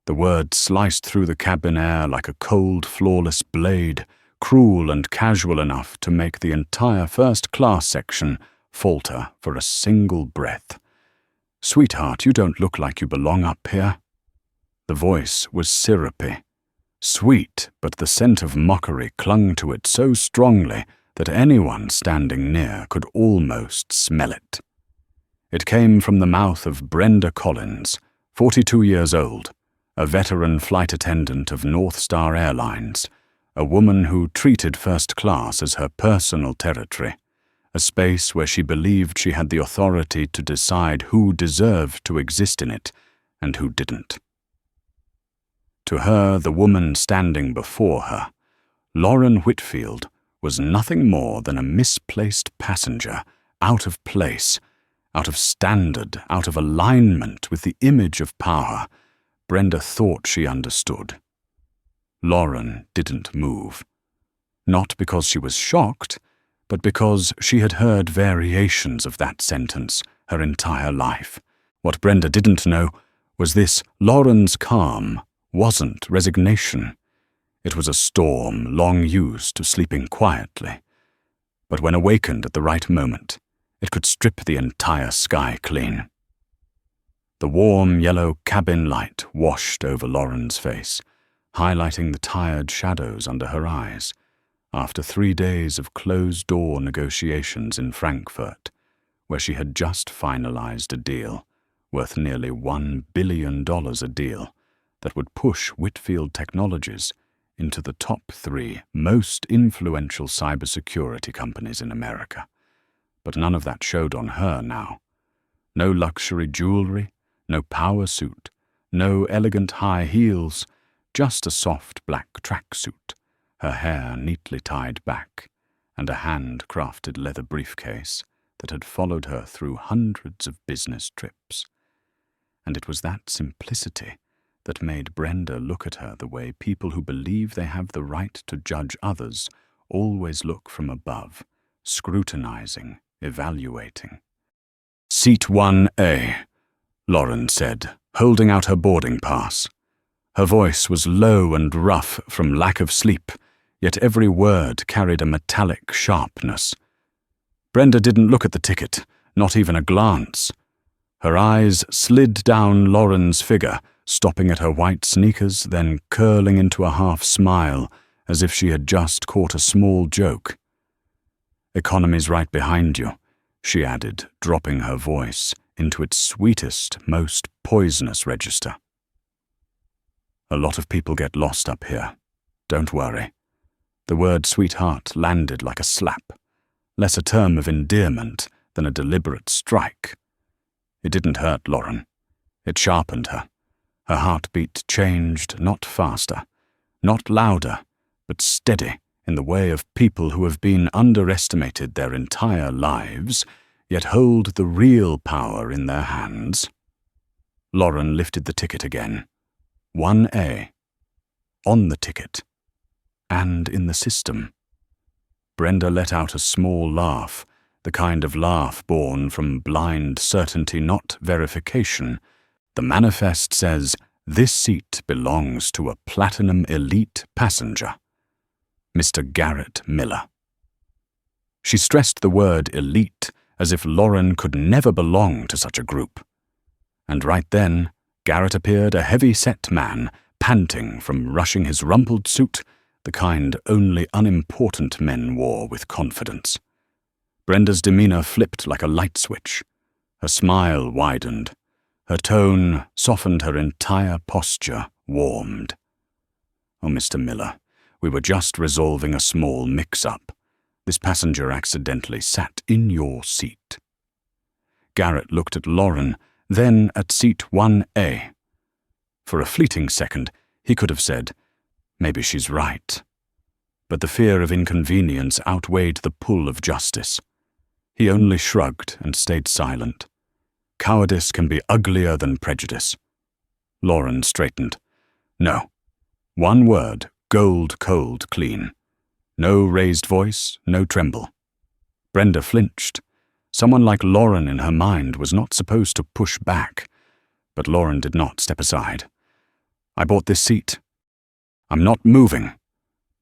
The word sliced through the cabin air like a cold, flawless blade, cruel and casual enough to make the entire first-class section falter for a single breath. "Sweetheart, you don't look like you belong up here." The voice was syrupy. Sweet, but the scent of mockery clung to it so strongly that anyone standing near could almost smell it. It came from the mouth of Brenda Collins, 42 years old, a veteran flight attendant of North Star Airlines, a woman who treated first class as her personal territory, a space where she believed she had the authority to decide who deserved to exist in it and who didn't. To her, the woman standing before her, Lauren Whitfield, was nothing more than a misplaced passenger, out of place, out of standard, out of alignment with the image of power Brenda thought she understood. Lauren didn't move. Not because she was shocked, but because she had heard variations of that sentence her entire life. What Brenda didn't know was this: Lauren's calm wasn't resignation. It was a storm long used to sleeping quietly. But when awakened at the right moment, it could strip the entire sky clean. The warm yellow cabin light washed over Lauren's face, highlighting the tired shadows under her eyes, after 3 days of closed-door negotiations in Frankfurt, where she had just finalized a deal, worth nearly $1 billion a deal, that would push Whitfield Technologies into the top 3 most influential cybersecurity companies in America. But none of that showed on her now. No luxury jewelry, no power suit, no elegant high heels, just a soft black tracksuit, her hair neatly tied back, and a hand-crafted leather briefcase that had followed her through hundreds of business trips. And it was that simplicity that made Brenda look at her the way people who believe they have the right to judge others always look from above, scrutinizing, evaluating. "Seat 1A, Lauren said, holding out her boarding pass. Her voice was low and rough from lack of sleep, yet every word carried a metallic sharpness. Brenda didn't look at the ticket, not even a glance. Her eyes slid down Lauren's figure, stopping at her white sneakers, then curling into a half-smile, as if she had just caught a small joke. "Economy's right behind you," she added, dropping her voice into its sweetest, most poisonous register. "A lot of people get lost up here. Don't worry." The word sweetheart landed like a slap, less a term of endearment than a deliberate strike. It didn't hurt Lauren. It sharpened her. Her heartbeat changed, not faster, not louder, but steady in the way of people who have been underestimated their entire lives, yet hold the real power in their hands. Lauren lifted the ticket again. 1A. On the ticket. And in the system. Brenda let out a small laugh, the kind of laugh born from blind certainty, not verification. "The manifest says, this seat belongs to a platinum elite passenger, Mr. Garrett Miller." She stressed the word elite as if Lauren could never belong to such a group. And right then, Garrett appeared, a heavy-set man, panting from rushing his rumpled suit, the kind only unimportant men wore with confidence. Brenda's demeanor flipped like a light switch. Her smile widened. Her tone softened, her entire posture warmed. "Oh, Mr. Miller, we were just resolving a small mix-up. This passenger accidentally sat in your seat." Garrett looked at Lauren, then at seat 1A. For a fleeting second, he could have said, "Maybe she's right." But the fear of inconvenience outweighed the pull of justice. He only shrugged and stayed silent. Cowardice can be uglier than prejudice. Lauren straightened. "No. One word, gold cold clean. No raised voice, no tremble." Brenda flinched. Someone like Lauren in her mind was not supposed to push back, but Lauren did not step aside. I bought this seat. I'm not moving.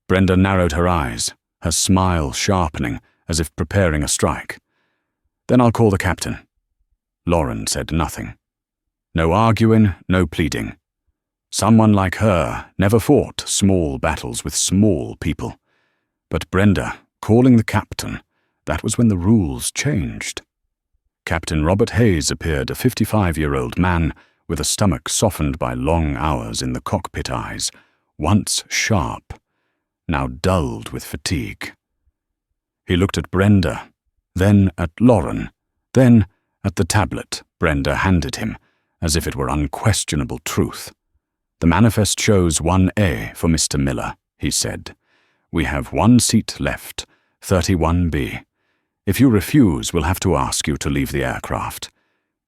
Brenda narrowed her eyes, her smile sharpening, as if preparing a strike. Then I'll call the captain. Lauren said nothing. No arguing, no pleading. Someone like her never fought small battles with small people. But Brenda, calling the captain, that was when the rules changed. Captain Robert Hayes appeared, a 55-year-old man with a stomach softened by long hours in the cockpit eyes, once sharp, now dulled with fatigue. He looked at Brenda, then at Lauren, then at the tablet Brenda handed him, as if it were unquestionable truth. The manifest shows 1A for Mr. Miller, he said. We have one seat left, 31B. If you refuse, we'll have to ask you to leave the aircraft.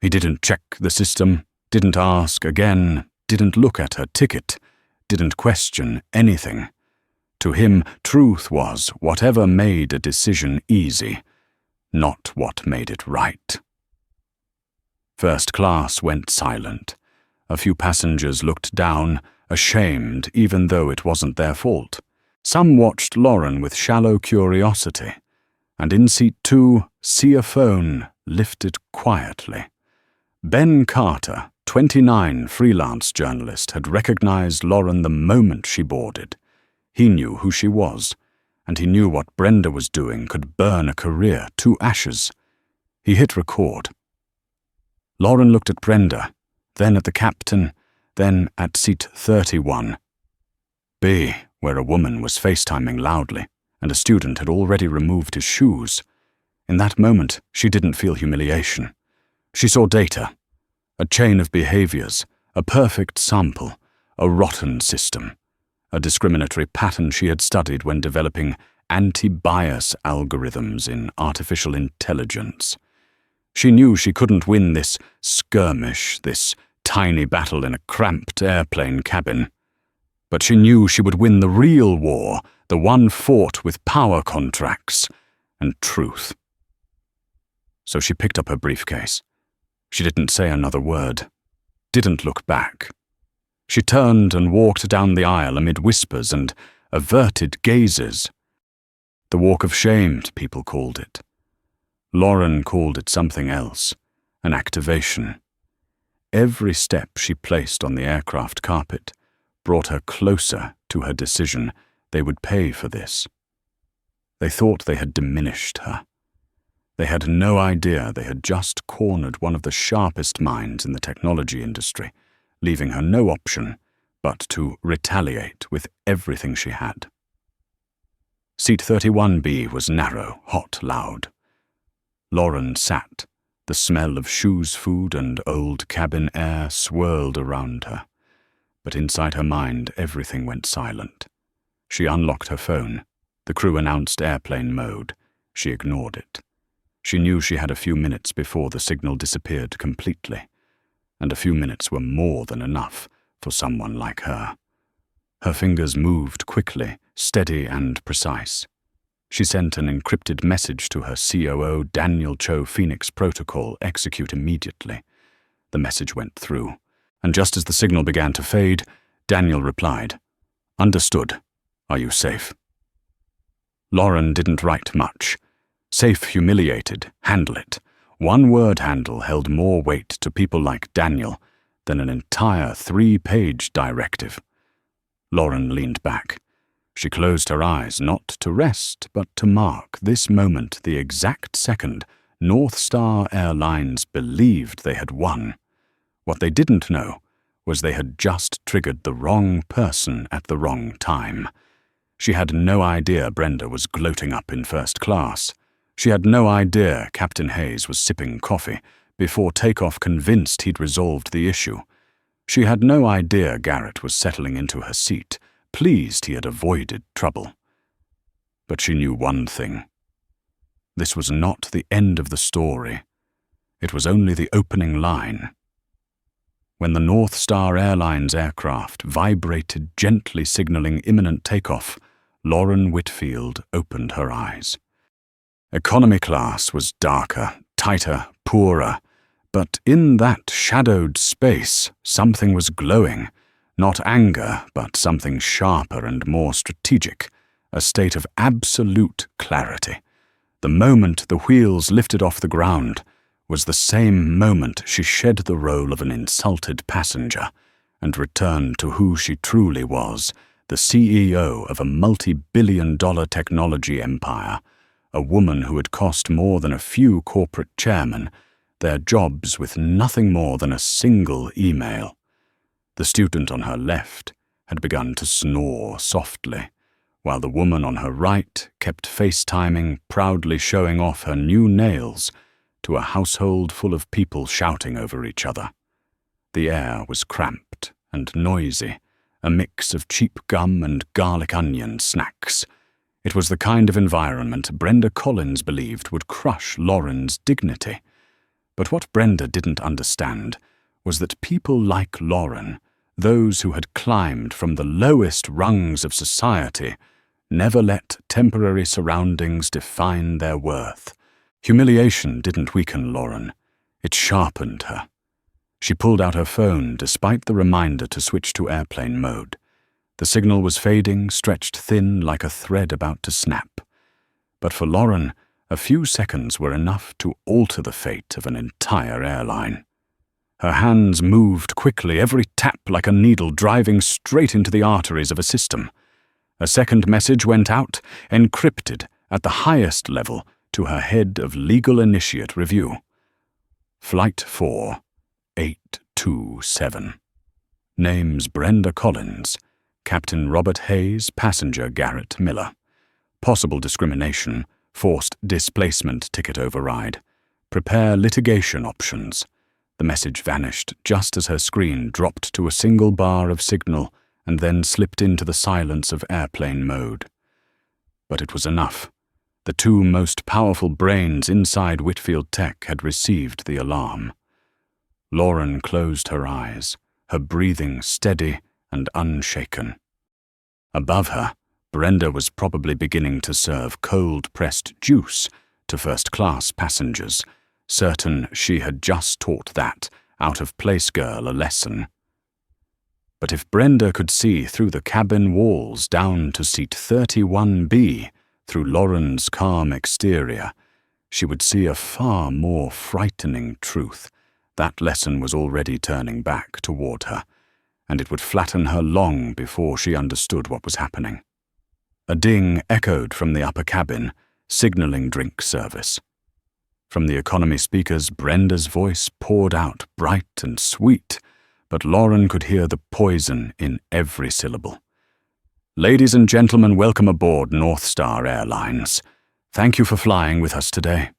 He didn't check the system, didn't ask again, didn't look at her ticket, didn't question anything. To him, truth was whatever made a decision easy, not what made it right. First class went silent. A few passengers looked down, ashamed even though it wasn't their fault. Some watched Lauren with shallow curiosity, and in seat 2, see a phone lifted quietly. Ben Carter, 29, freelance journalist, had recognized Lauren the moment she boarded. He knew who she was, and he knew what Brenda was doing could burn a career to ashes. He hit record. Lauren looked at Brenda, then at the captain, then at seat 31. B, where a woman was FaceTiming loudly, and a student had already removed his shoes. In that moment, she didn't feel humiliation. She saw data, a chain of behaviors, a perfect sample, a rotten system, a discriminatory pattern she had studied when developing anti-bias algorithms in artificial intelligence. She knew she couldn't win this skirmish, this tiny battle in a cramped airplane cabin. But she knew she would win the real war, the one fought with power contracts and truth. So she picked up her briefcase. She didn't say another word, didn't look back. She turned and walked down the aisle amid whispers and averted gazes. The walk of shame, people called it. Lauren called it something else, an activation. Every step she placed on the aircraft carpet brought her closer to her decision they would pay for this. They thought they had diminished her. They had no idea they had just cornered one of the sharpest minds in the technology industry, leaving her no option but to retaliate with everything she had. Seat 31B was narrow, hot, loud. Lauren sat. The smell of shoes, food, and old cabin air swirled around her. But inside her mind, everything went silent. She unlocked her phone. The crew announced airplane mode. She ignored it. She knew she had a few minutes before the signal disappeared completely. And a few minutes were more than enough for someone like her. Her fingers moved quickly, steady and precise. She sent an encrypted message to her COO, Daniel Cho Phoenix Protocol, execute immediately. The message went through, and just as the signal began to fade, Daniel replied, "Understood. Are you safe?" Lauren didn't write much. Safe, humiliated, handle it. One word handle held more weight to people like Daniel than an entire 3-page directive. Lauren leaned back. She closed her eyes, not to rest, but to mark this moment, the exact second North Star Airlines believed they had won. What they didn't know was they had just triggered the wrong person at the wrong time. She had no idea Brenda was gloating up in first class. She had no idea Captain Hayes was sipping coffee before takeoff, convinced he'd resolved the issue. She had no idea Garrett was settling into her seat, pleased he had avoided trouble. But she knew one thing. This was not the end of the story. It was only the opening line. When the North Star Airlines aircraft vibrated, gently signaling imminent takeoff, Lauren Whitfield opened her eyes. Economy class was darker, tighter, poorer, but in that shadowed space, something was glowing, Not anger, but something sharper and more strategic, a state of absolute clarity. The moment the wheels lifted off the ground was the same moment she shed the role of an insulted passenger and returned to who she truly was, the CEO of a multi-billion-dollar technology empire, a woman who had cost more than a few corporate chairmen their jobs with nothing more than a single email. The student on her left had begun to snore softly, while the woman on her right kept FaceTiming, proudly showing off her new nails to a household full of people shouting over each other. The air was cramped and noisy, a mix of cheap gum and garlic onion snacks. It was the kind of environment Brenda Collins believed would crush Lauren's dignity. But what Brenda didn't understand was that people like Lauren, those who had climbed from the lowest rungs of society, never let temporary surroundings define their worth. Humiliation didn't weaken Lauren. It sharpened her. She pulled out her phone despite the reminder to switch to airplane mode. The signal was fading, stretched thin like a thread about to snap. But for Lauren, a few seconds were enough to alter the fate of an entire airline. Her hands moved quickly, every tap like a needle driving straight into the arteries of a system. A second message went out, encrypted at the highest level to her head of legal initiate review. Flight 4827. Names Brenda Collins. Captain Robert Hayes, passenger Garrett Miller. Possible discrimination, forced displacement ticket override. Prepare litigation options. The message vanished just as her screen dropped to a single bar of signal and then slipped into the silence of airplane mode. But it was enough. The two most powerful brains inside Whitfield Tech had received the alarm. Lauren closed her eyes, her breathing steady and unshaken. Above her, Brenda was probably beginning to serve cold-pressed juice to first-class passengers, certain she had just taught that out-of-place girl a lesson. But if Brenda could see through the cabin walls down to seat 31B, through Lauren's calm exterior, she would see a far more frightening truth. That lesson was already turning back toward her, and it would flatten her long before she understood what was happening. A ding echoed from the upper cabin, signaling drink service. From the economy speakers, Brenda's voice poured out bright and sweet, but Lauren could hear the poison in every syllable. Ladies and gentlemen, welcome aboard North Star Airlines. Thank you for flying with us today.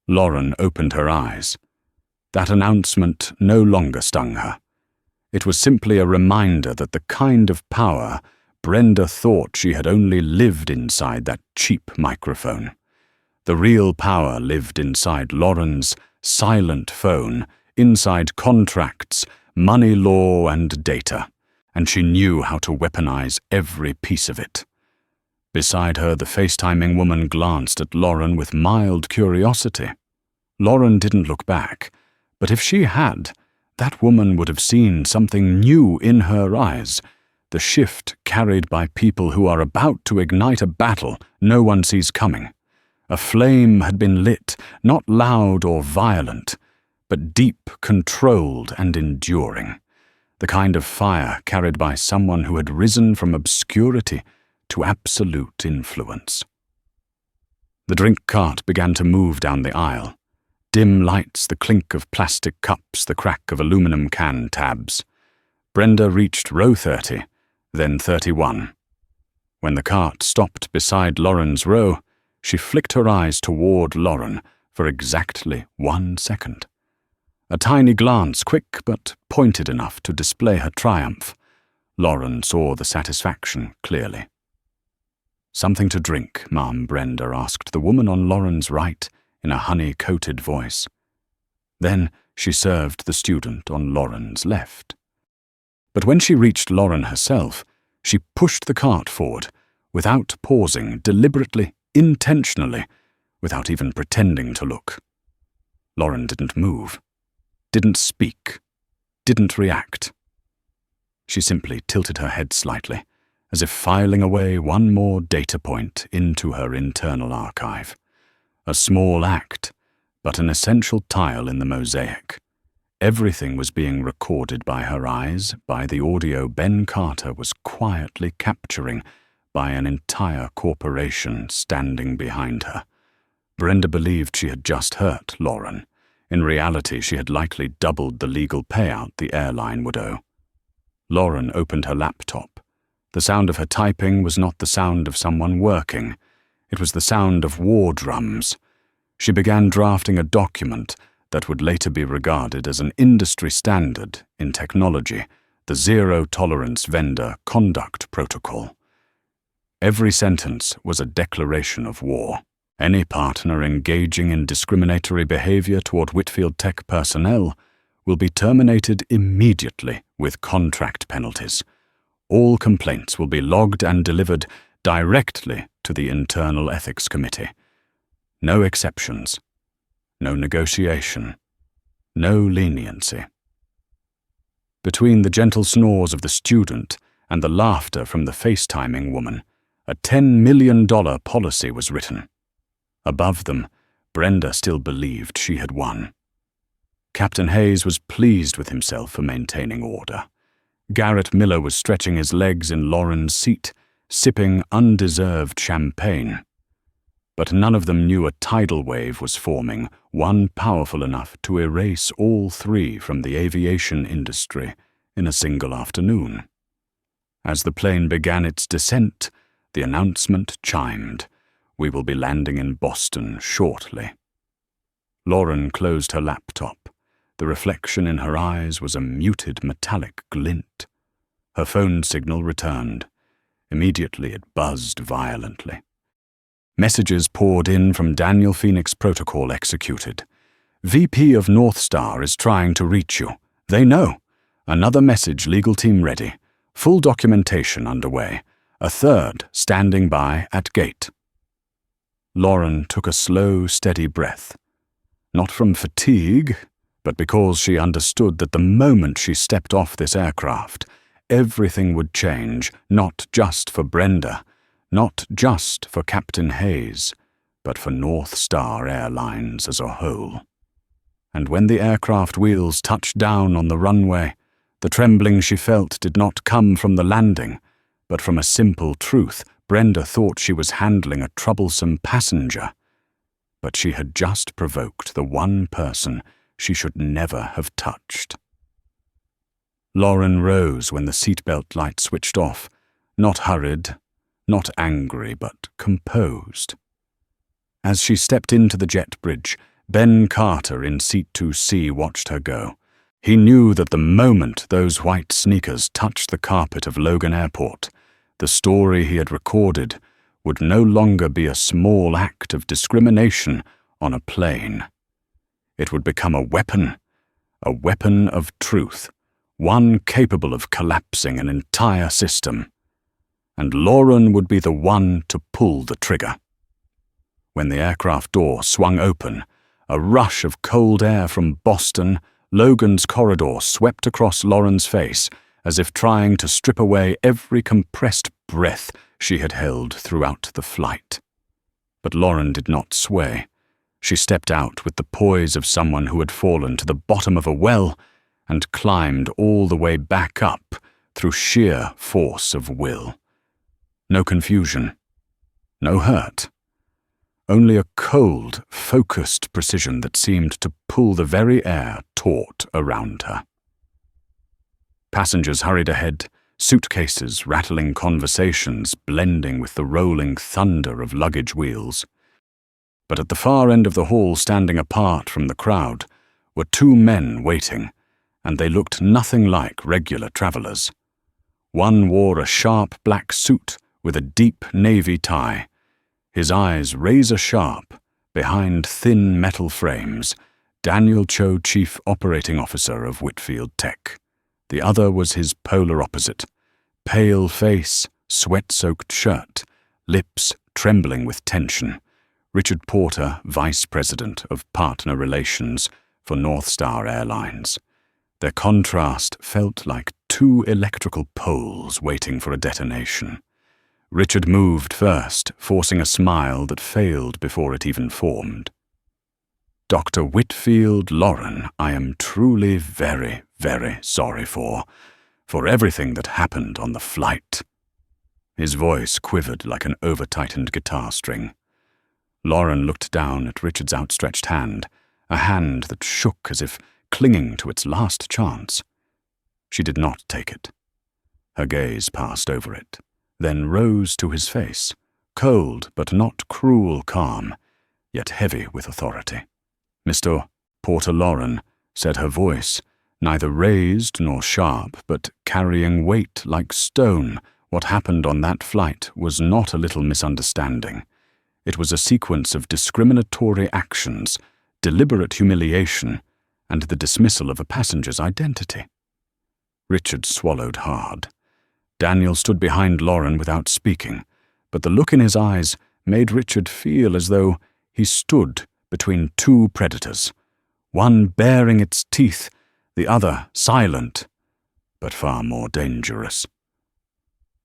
Lauren opened her eyes. That announcement no longer stung her. It was simply a reminder that the kind of power Brenda thought she had only lived inside that cheap microphone. The real power lived inside Lauren's silent phone, inside contracts, money law and data, and she knew how to weaponize every piece of it. Beside her, the FaceTiming woman glanced at Lauren with mild curiosity. Lauren didn't look back, but if she had, that woman would have seen something new in her eyes, the shift carried by people who are about to ignite a battle no one sees coming. A flame had been lit, not loud or violent, but deep, controlled, and enduring. The kind of fire carried by someone who had risen from obscurity to absolute influence. The drink cart began to move down the aisle. Dim lights, the clink of plastic cups, the crack of aluminum can tabs. Brenda reached row 30, then 31. When the cart stopped beside Lauren's row, she flicked her eyes toward Lauren for exactly 1 second. A tiny glance, quick but pointed enough to display her triumph. Lauren saw the satisfaction clearly. "Something to drink, Ma'am," Brenda asked the woman on Lauren's right in a honey-coated voice. Then she served the student on Lauren's left. But when she reached Lauren herself, she pushed the cart forward, without pausing, deliberately, intentionally, without even pretending to look. Lauren didn't move, didn't speak, didn't react. She simply tilted her head slightly, as if filing away one more data point into her internal archive. A small act, but an essential tile in the mosaic. Everything was being recorded by her eyes, by the audio Ben Carter was quietly capturing, by an entire corporation standing behind her. Brenda believed she had just hurt Lauren. In reality, she had likely doubled the legal payout the airline would owe. Lauren opened her laptop. The sound of her typing was not the sound of someone working. It was the sound of war drums. She began drafting a document that would later be regarded as an industry standard in technology, the Zero Tolerance Vendor Conduct Protocol. Every sentence was a declaration of war. Any partner engaging in discriminatory behavior toward Whitfield Tech personnel will be terminated immediately with contract penalties. All complaints will be logged and delivered directly to the Internal Ethics Committee. No exceptions. No negotiation. No leniency. Between the gentle snores of the student and the laughter from the FaceTiming woman, a $10 million policy was written. Above them, Brenda still believed she had won. Captain Hayes was pleased with himself for maintaining order. Garrett Miller was stretching his legs in Lauren's seat, sipping undeserved champagne. But none of them knew a tidal wave was forming, one powerful enough to erase all three from the aviation industry in a single afternoon. As the plane began its descent, the announcement chimed. We will be landing in Boston shortly. Lauren closed her laptop. The reflection in her eyes was a muted metallic glint. Her phone signal returned. Immediately it buzzed violently. Messages poured in from Daniel Phoenix Protocol executed. VP of North Star is trying to reach you. They know. Another message, legal team ready. Full documentation underway. A third standing by at gate. Lauren took a slow, steady breath. Not from fatigue, but because she understood that the moment she stepped off this aircraft, everything would change, not just for Brenda, not just for Captain Hayes, but for North Star Airlines as a whole. And when the aircraft wheels touched down on the runway, the trembling she felt did not come from the landing, but from a simple truth. Brenda thought she was handling a troublesome passenger, but she had just provoked the one person she should never have touched. Lauren rose when the seatbelt light switched off, not hurried, not angry, but composed. As she stepped into the jet bridge, Ben Carter in seat 2C watched her go. He knew that the moment those white sneakers touched the carpet of Logan Airport, the story he had recorded would no longer be a small act of discrimination on a plane. It would become a weapon of truth, one capable of collapsing an entire system. And Lauren would be the one to pull the trigger. When the aircraft door swung open, a rush of cold air from Boston, Logan's corridor swept across Lauren's face, as if trying to strip away every compressed breath she had held throughout the flight. But Lauren did not sway. She stepped out with the poise of someone who had fallen to the bottom of a well and climbed all the way back up through sheer force of will. No confusion, no hurt. Only a cold, focused precision that seemed to pull the very air taut around her. Passengers hurried ahead, suitcases rattling, conversations blending with the rolling thunder of luggage wheels. But at the far end of the hall, standing apart from the crowd, were two men waiting, and they looked nothing like regular travelers. One wore a sharp black suit with a deep navy tie, his eyes razor-sharp behind thin metal frames, Daniel Cho, Chief Operating Officer of Whitfield Tech. The other was his polar opposite, pale face, sweat-soaked shirt, lips trembling with tension. Richard Porter, Vice President of Partner Relations for North Star Airlines. Their contrast felt like two electrical poles waiting for a detonation. Richard moved first, forcing a smile that failed before it even formed. "Dr. Whitfield Lauren, I am truly very, very sorry for everything that happened on the flight." His voice quivered like an over-tightened guitar string. Lauren looked down at Richard's outstretched hand, a hand that shook as if clinging to its last chance. She did not take it. Her gaze passed over it, then rose to his face, cold but not cruel calm, yet heavy with authority. "Mr. Porter Lauren," said her voice, neither raised nor sharp, but carrying weight like stone. What happened on that flight was not a little misunderstanding. It was a sequence of discriminatory actions, deliberate humiliation, and the dismissal of a passenger's identity. Richard swallowed hard. Daniel stood behind Lauren without speaking, but the look in his eyes made Richard feel as though he stood between two predators, one baring its teeth, the other silent, but far more dangerous.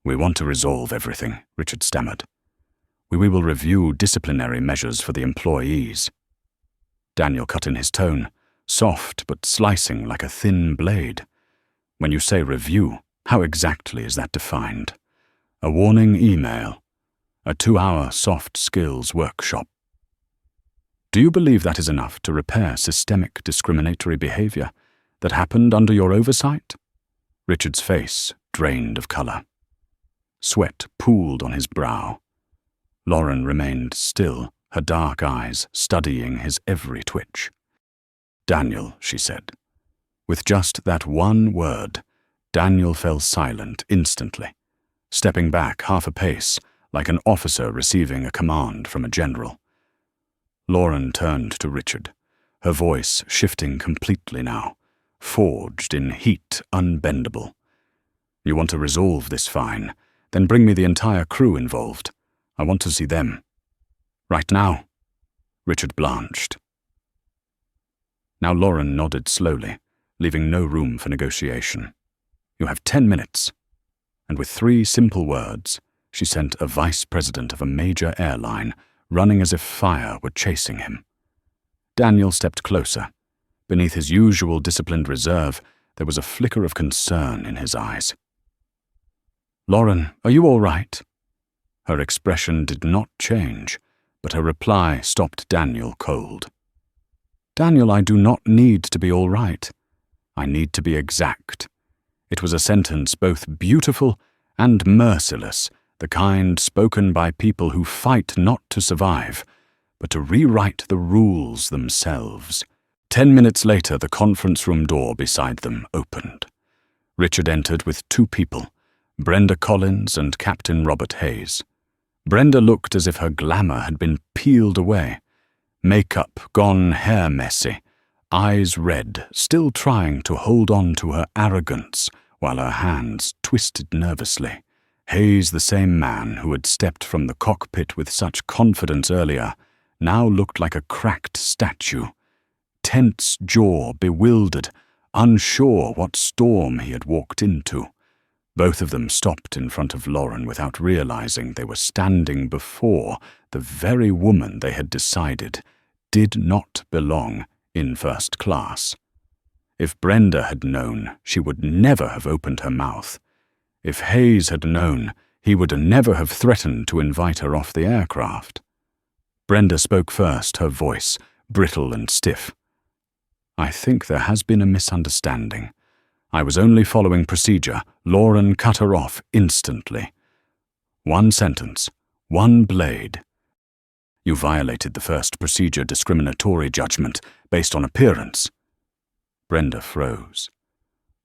"We want to resolve everything," Richard stammered. We will review disciplinary measures for the employees." Daniel cut in his tone, soft but slicing like a thin blade. "When you say review, how exactly is that defined? A warning email? A 2-hour soft skills workshop? Do you believe that is enough to repair systemic discriminatory behavior that happened under your oversight?" Richard's face drained of color. Sweat pooled on his brow. Lauren remained still, her dark eyes studying his every twitch. "Daniel," she said. With just that one word, Daniel fell silent instantly, stepping back half a pace like an officer receiving a command from a general. Lauren turned to Richard, her voice shifting completely now, forged in heat unbendable. "You want to resolve this fine? Then bring me the entire crew involved. I want to see them. Right now." Richard blanched. Now Lauren nodded slowly, leaving no room for negotiation. "You have 10 minutes." And with 3 simple words, she sent a vice president of a major airline running as if fire were chasing him. Daniel stepped closer. Beneath his usual disciplined reserve, there was a flicker of concern in his eyes. "Lauren, are you all right?" Her expression did not change, but her reply stopped Daniel cold. "Daniel, I do not need to be all right. I need to be exact." It was a sentence both beautiful and merciless, the kind spoken by people who fight not to survive, but to rewrite the rules themselves. 10 minutes later, the conference room door beside them opened. Richard entered with 2 people, Brenda Collins and Captain Robert Hayes. Brenda looked as if her glamour had been peeled away. Makeup gone hair messy, eyes red, still trying to hold on to her arrogance while her hands twisted nervously. Hayes, the same man who had stepped from the cockpit with such confidence earlier, now looked like a cracked statue. Tense jaw, bewildered, unsure what storm he had walked into. Both of them stopped in front of Lauren without realizing they were standing before the very woman they had decided did not belong in first class. If Brenda had known, she would never have opened her mouth. If Hayes had known, he would never have threatened to invite her off the aircraft. Brenda spoke first, her voice brittle and stiff. "I think there has been a misunderstanding. I was only following procedure." Lauren cut her off instantly. "One sentence, one blade. You violated the first procedure discriminatory judgment based on appearance." Brenda froze.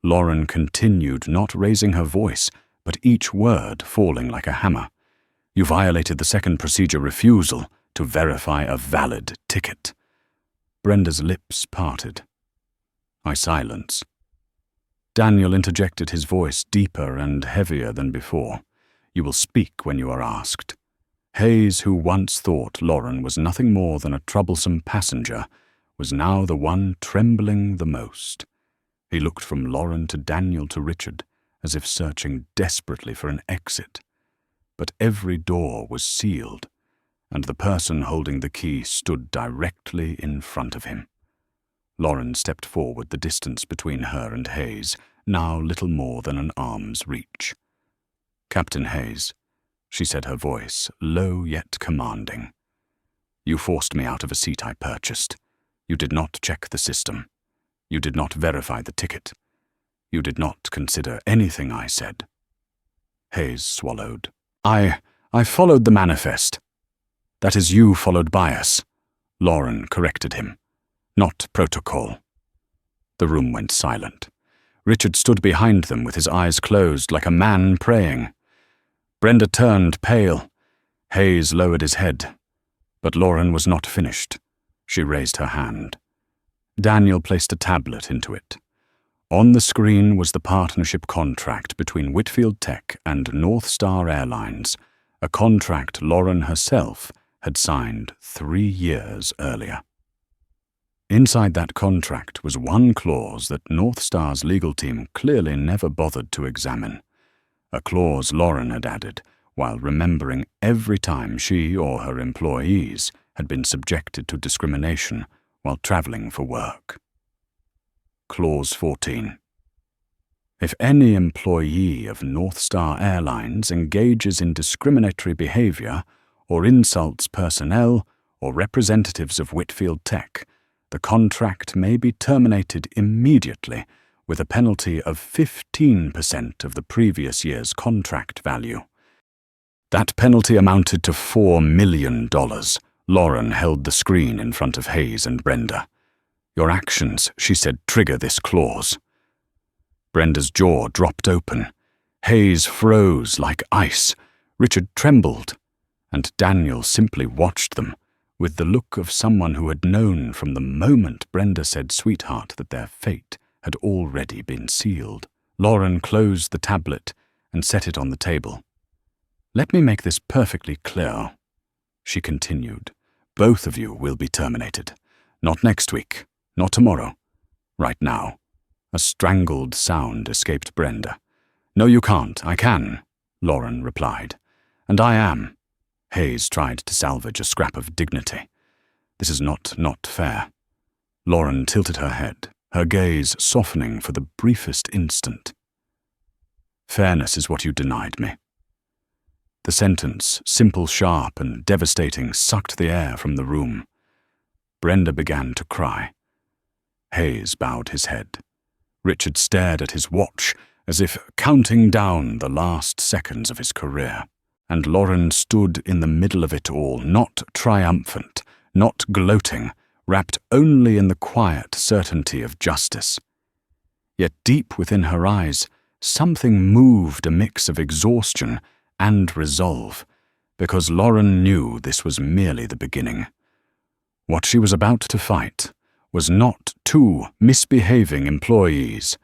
Lauren continued, not raising her voice, but each word falling like a hammer. "You violated the second procedure refusal to verify a valid ticket." Brenda's lips parted. I silence. Daniel interjected, his voice deeper and heavier than before. "You will speak when you are asked." Hayes, who once thought Lauren was nothing more than a troublesome passenger, was now the one trembling the most. He looked from Lauren to Daniel to Richard, as if searching desperately for an exit. But every door was sealed, and the person holding the key stood directly in front of him. Lauren stepped forward, the distance between her and Hayes now little more than an arm's reach. "Captain Hayes," she said, her voice low yet commanding. "You forced me out of a seat I purchased. You did not check the system. You did not verify the ticket. You did not consider anything I said." Hayes swallowed. I followed the manifest." "That is, you followed bias," Lauren corrected him. "Not protocol." The room went silent. Richard stood behind them with his eyes closed like a man praying. Brenda turned pale. Hayes lowered his head. But Lauren was not finished. She raised her hand. Daniel placed a tablet into it. On the screen was the partnership contract between Whitfield Tech and North Star Airlines, a contract Lauren herself had signed 3 years earlier. Inside that contract was one clause that North Star's legal team clearly never bothered to examine, a clause Lauren had added while remembering every time she or her employees had been subjected to discrimination while traveling for work. Clause 14. If any employee of North Star Airlines engages in discriminatory behavior or insults personnel or representatives of Whitfield Tech, the contract may be terminated immediately with a penalty of 15% of the previous year's contract value. That penalty amounted to $4 million. Lauren held the screen in front of Hayes and Brenda. "Your actions," she said, "trigger this clause." Brenda's jaw dropped open. Hayes froze like ice. Richard trembled. And Daniel simply watched them, with the look of someone who had known from the moment Brenda said sweetheart that their fate had already been sealed. Lauren closed the tablet and set it on the table. "Let me make this perfectly clear," she continued. "Both of you will be terminated. Not next week. Not tomorrow. Right now." A strangled sound escaped Brenda. "No, you can't. I can," Lauren replied. "And I am." Hayes tried to salvage a scrap of dignity. "This is not fair." Lauren tilted her head, her gaze softening for the briefest instant. "Fairness is what you denied me." The sentence, simple, sharp, and devastating, sucked the air from the room. Brenda began to cry. Hayes bowed his head. Richard stared at his watch, as if counting down the last seconds of his career. And Lauren stood in the middle of it all, not triumphant, not gloating, wrapped only in the quiet certainty of justice. Yet deep within her eyes, something moved, a mix of exhaustion and resolve, because Lauren knew this was merely the beginning. What she was about to fight was not 2 misbehaving employees,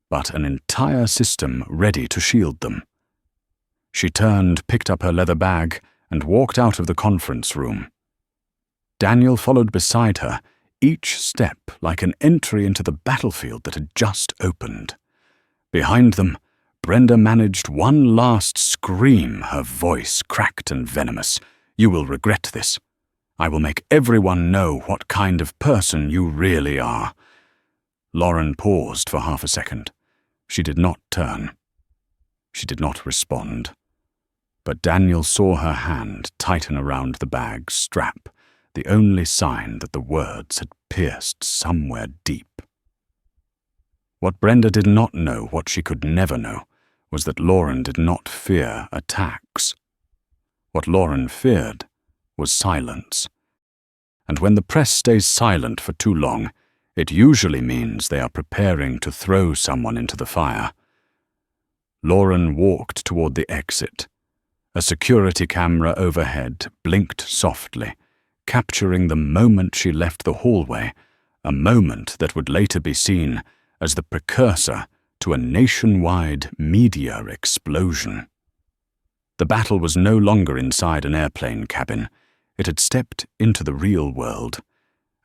but an entire system ready to shield them. She turned, picked up her leather bag, and walked out of the conference room. Daniel followed beside her, each step like an entry into the battlefield that had just opened. Behind them, Brenda managed one last scream, her voice cracked and venomous. "You will regret this. I will make everyone know what kind of person you really are." Lauren paused for half a second. She did not turn. She did not respond. But Daniel saw her hand tighten around the bag's strap, the only sign that the words had pierced somewhere deep. What Brenda did not know, what she could never know, was that Lauren did not fear attacks. What Lauren feared was silence. And when the press stays silent for too long, it usually means they are preparing to throw someone into the fire. Lauren walked toward the exit. A security camera overhead blinked softly, capturing the moment she left the hallway, a moment that would later be seen as the precursor to a nationwide media explosion. The battle was no longer inside an airplane cabin. It had stepped into the real world,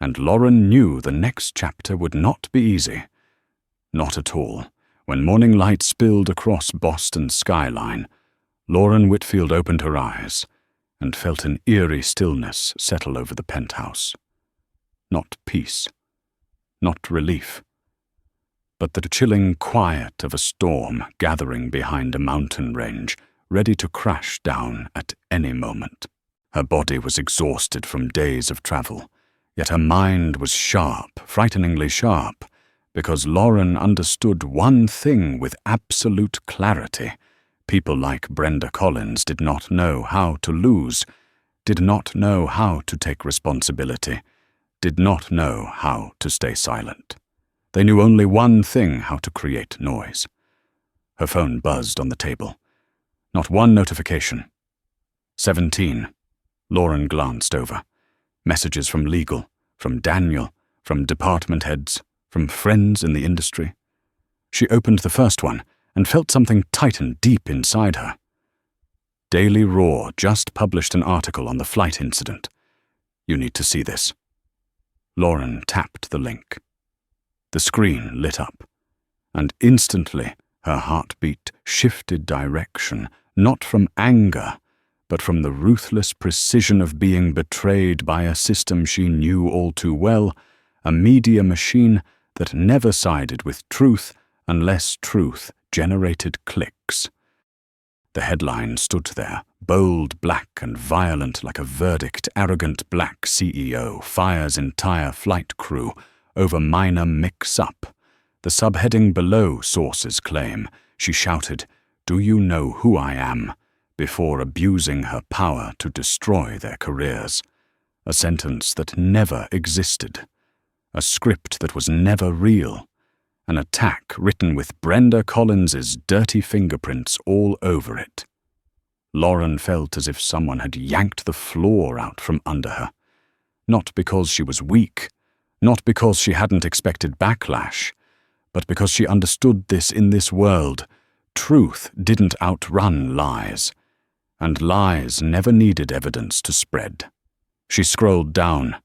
and Lauren knew the next chapter would not be easy. Not at all. When morning light spilled across Boston's skyline, Lauren Whitfield opened her eyes and felt an eerie stillness settle over the penthouse. Not peace, not relief, but the chilling quiet of a storm gathering behind a mountain range, ready to crash down at any moment. Her body was exhausted from days of travel, yet her mind was sharp, frighteningly sharp, because Lauren understood one thing with absolute clarity. People like Brenda Collins did not know how to lose, did not know how to take responsibility, did not know how to stay silent. They knew only one thing: how to create noise. Her phone buzzed on the table. Not one notification. 17. Lauren glanced over. Messages from legal, from Daniel, from department heads, from friends in the industry. She opened the first one and felt something tighten deep inside her. Daily Raw just published an article on the flight incident. You need to see this. Lauren tapped the link. The screen lit up, and instantly her heartbeat shifted direction, not from anger, but from the ruthless precision of being betrayed by a system she knew all too well, a media machine that never sided with truth unless truth generated clicks. The headline stood there, bold, black, and violent like a verdict. Arrogant black CEO fires entire flight crew over minor mix-up. The subheading below, sources claim. She shouted, "Do you know who I am?" before abusing her power to destroy their careers. A sentence that never existed. A script that was never real. An attack written with Brenda Collins's dirty fingerprints all over it. Lauren felt as if someone had yanked the floor out from under her. Not because she was weak, not because she hadn't expected backlash, but because she understood this: in this world, truth didn't outrun lies, and lies never needed evidence to spread. She scrolled down,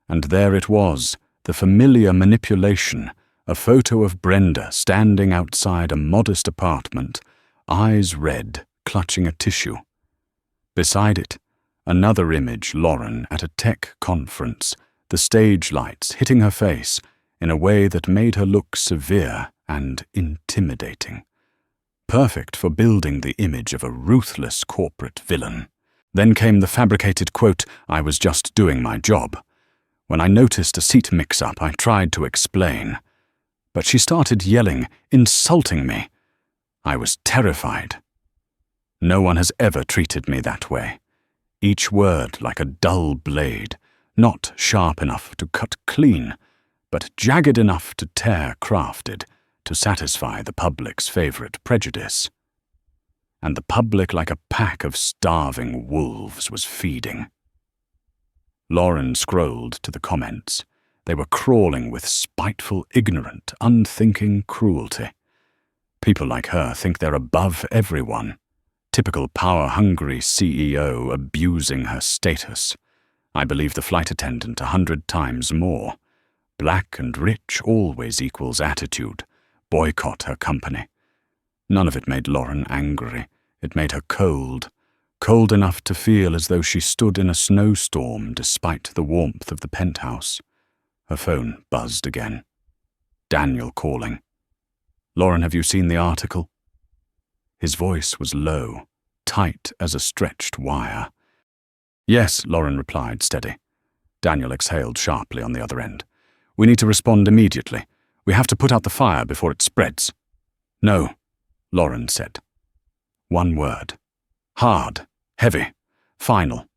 and there it was, the familiar manipulation, a photo of Brenda standing outside a modest apartment, eyes red, clutching a tissue. Beside it, another image: Lauren at a tech conference, the stage lights hitting her face in a way that made her look severe and intimidating. Perfect for building the image of a ruthless corporate villain. Then came the fabricated quote, "I was just doing my job." When I noticed a seat mix-up, I tried to explain. But she started yelling, insulting me. I was terrified. No one has ever treated me that way. Each word like a dull blade, not sharp enough to cut clean, but jagged enough to tear crafted, to satisfy the public's favorite prejudice. And the public, like a pack of starving wolves, was feeding. Lauren scrolled to the comments. They were crawling with spiteful, ignorant, unthinking cruelty. People like her think they're above everyone. Typical power-hungry CEO abusing her status. I believe the flight attendant 100 times more. Black and rich always equals attitude. Boycott her company. None of it made Lauren angry. It made her cold. Cold enough to feel as though she stood in a snowstorm despite the warmth of the penthouse. Her phone buzzed again. Daniel calling. "Lauren, have you seen the article?" His voice was low, tight as a stretched wire. "Yes," Lauren replied, steady. Daniel exhaled sharply on the other end. "We need to respond immediately. We have to put out the fire before it spreads." "No," Lauren said. One word. Hard, heavy, final.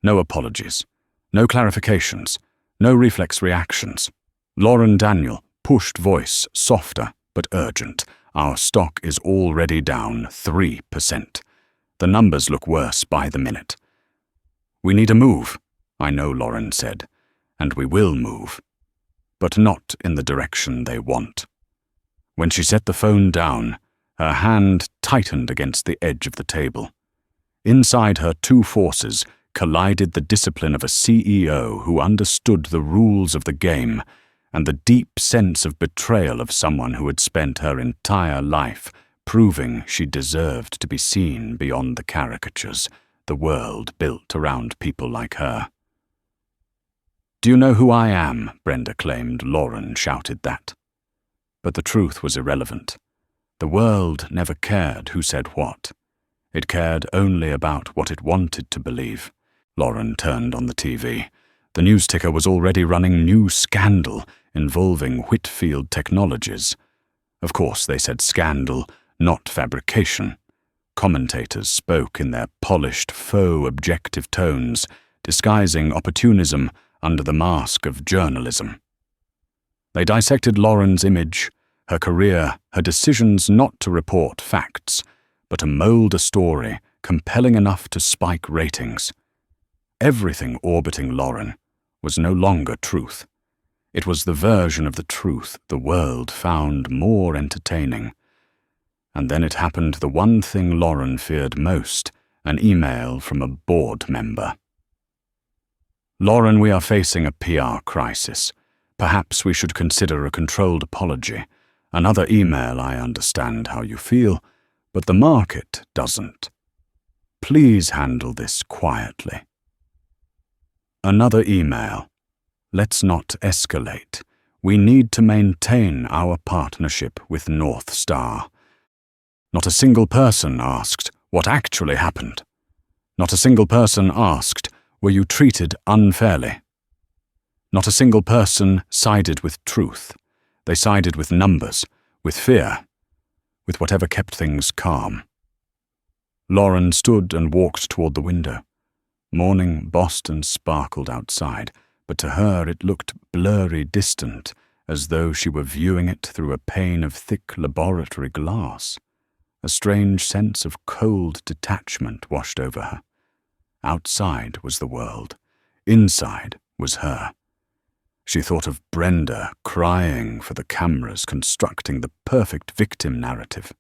No apologies. No clarifications. No reflex reactions. Lauren Daniel, pushed voice, softer but urgent. "Our stock is already down 3%. The numbers look worse by the minute." "We need a move," I know Lauren said, "and we will move. But not in the direction they want." When she set the phone down, her hand tightened against the edge of the table. Inside her, two forces collided: the discipline of a CEO who understood the rules of the game and the deep sense of betrayal of someone who had spent her entire life proving she deserved to be seen beyond the caricatures the world built around people like her. "Do you know who I am?" Brenda claimed Lauren shouted that. But the truth was irrelevant. The world never cared who said what. It cared only about what it wanted to believe. Lauren turned on the TV. The news ticker was already running new scandal involving Whitfield Technologies. Of course, they said scandal, not fabrication. Commentators spoke in their polished, faux objective tones, disguising opportunism under the mask of journalism. They dissected Lauren's image, her career, her decisions not to report facts, but to mold a story compelling enough to spike ratings. Everything orbiting Lauren was no longer truth. It was the version of the truth the world found more entertaining. And then it happened, the one thing Lauren feared most, an email from a board member. "Lauren, we are facing a PR crisis. Perhaps we should consider a controlled apology. Another email, I understand how you feel, but the market doesn't. Please handle this quietly." Another email. "Let's not escalate. We need to maintain our partnership with North Star." Not a single person asked what actually happened. Not a single person asked, were you treated unfairly? Not a single person sided with truth. They sided with numbers, with fear, with whatever kept things calm. Lauren stood and walked toward the window. Morning Boston sparkled outside, but to her it looked blurry distant, as though she were viewing it through a pane of thick laboratory glass. A strange sense of cold detachment washed over her. Outside was the world. Inside was her. She thought of Brenda crying for the cameras, constructing the perfect victim narrative.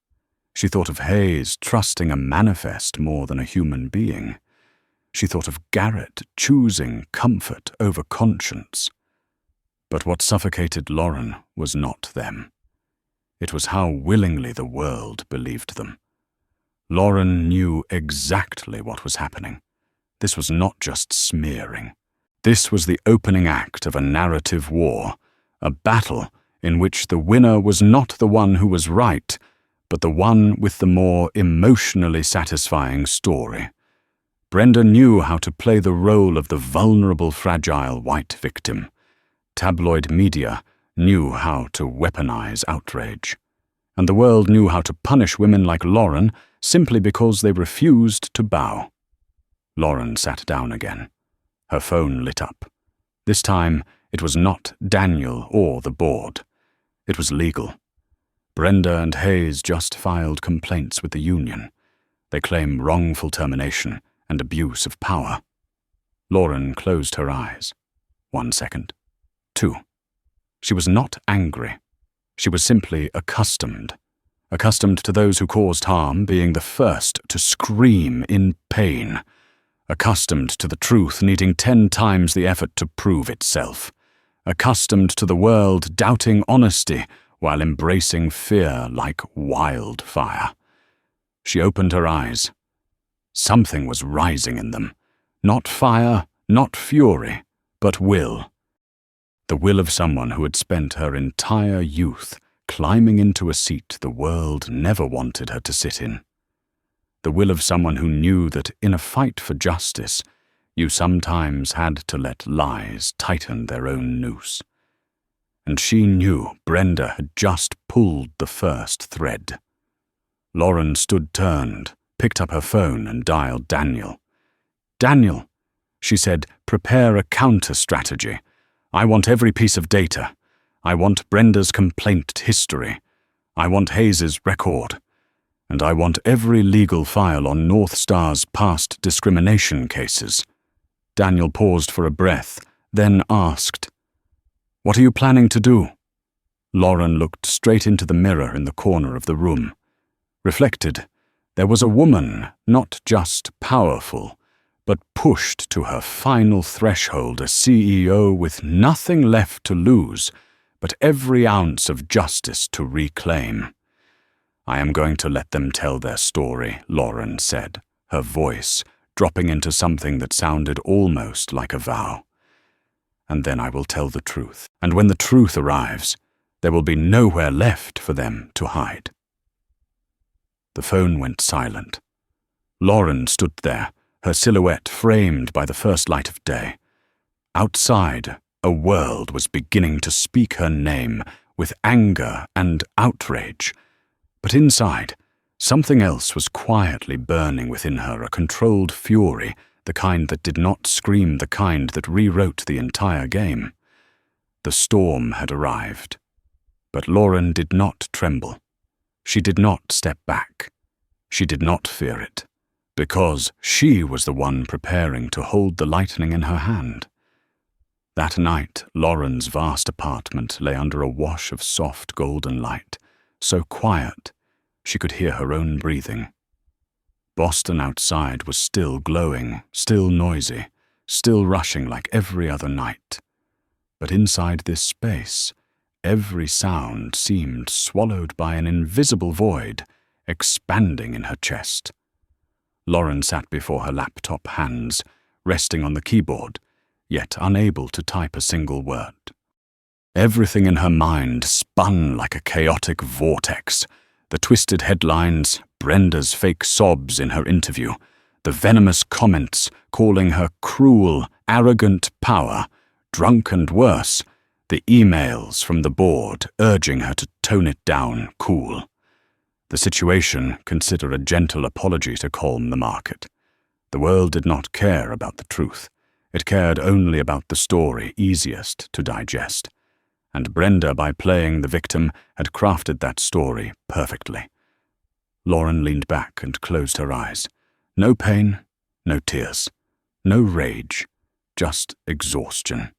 She thought of Hayes trusting a manifest more than a human being. She thought of Garrett choosing comfort over conscience. But what suffocated Lauren was not them. It was how willingly the world believed them. Lauren knew exactly what was happening. This was not just smearing. This was the opening act of a narrative war, a battle in which the winner was not the one who was right, but the one with the more emotionally satisfying story. Brenda knew how to play the role of the vulnerable, fragile white victim. Tabloid media knew how to weaponize outrage. And the world knew how to punish women like Lauren simply because they refused to bow. Lauren sat down again. Her phone lit up. This time, it was not Daniel or the board. It was legal. Brenda and Hayes just filed complaints with the union. They claim wrongful termination and abuse of power. Lauren closed her eyes. 1 second. 2. She was not angry. She was simply accustomed. Accustomed to those who caused harm being the first to scream in pain. Accustomed to the truth needing 10 times the effort to prove itself. Accustomed to the world doubting honesty while embracing fear like wildfire. She opened her eyes. Something was rising in them. Not fire, not fury, but will. The will of someone who had spent her entire youth climbing into a seat the world never wanted her to sit in. The will of someone who knew that in a fight for justice, you sometimes had to let lies tighten their own noose. And she knew Brenda had just pulled the first thread. Lauren stood turned, picked up her phone and dialed Daniel. "Daniel," she said, "prepare a counter-strategy. I want every piece of data. I want Brenda's complaint history. I want Hayes's record. And I want every legal file on North Star's past discrimination cases." Daniel paused for a breath, then asked, "What are you planning to do?" Lauren looked straight into the mirror in the corner of the room. Reflected, there was a woman not just powerful, but pushed to her final threshold, a CEO with nothing left to lose, but every ounce of justice to reclaim. "I am going to let them tell their story," Lauren said, her voice dropping into something that sounded almost like a vow. "And then I will tell the truth. And when the truth arrives, there will be nowhere left for them to hide." The phone went silent. Lauren stood there, her silhouette framed by the first light of day. Outside, a world was beginning to speak her name with anger and outrage. But inside, something else was quietly burning within her, a controlled fury, the kind that did not scream, the kind that rewrote the entire game. The storm had arrived. But Lauren did not tremble. She did not step back. She did not fear it, because she was the one preparing to hold the lightning in her hand. That night, Lauren's vast apartment lay under a wash of soft golden light, so quiet she could hear her own breathing. Boston outside was still glowing, still noisy, still rushing like every other night. But inside this space, every sound seemed swallowed by an invisible void, expanding in her chest. Lauren sat before her laptop, hands resting on the keyboard, yet unable to type a single word. Everything in her mind spun like a chaotic vortex. The twisted headlines, Brenda's fake sobs in her interview, the venomous comments calling her cruel, arrogant power, drunk and worse, the emails from the board urging her to tone it down, cool. The situation, consider a gentle apology to calm the market. The world did not care about the truth. It cared only about the story easiest to digest. And Brenda, by playing the victim, had crafted that story perfectly. Lauren leaned back and closed her eyes. No pain, no tears, no rage, just exhaustion.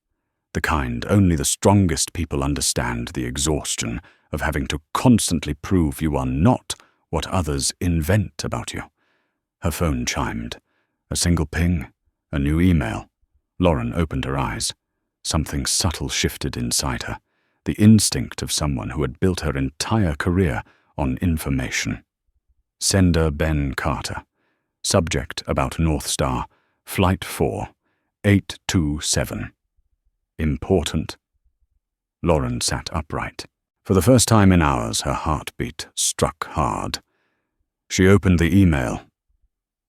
The kind only the strongest people understand, the exhaustion of having to constantly prove you are not what others invent about you. Her phone chimed. A single ping, a new email. Lauren opened her eyes. Something subtle shifted inside her, the instinct of someone who had built her entire career on information. Sender Ben Carter. Subject about North Star, Flight 4, 827. Important. Lauren sat upright. For the first time in hours, her heartbeat struck hard. She opened the email.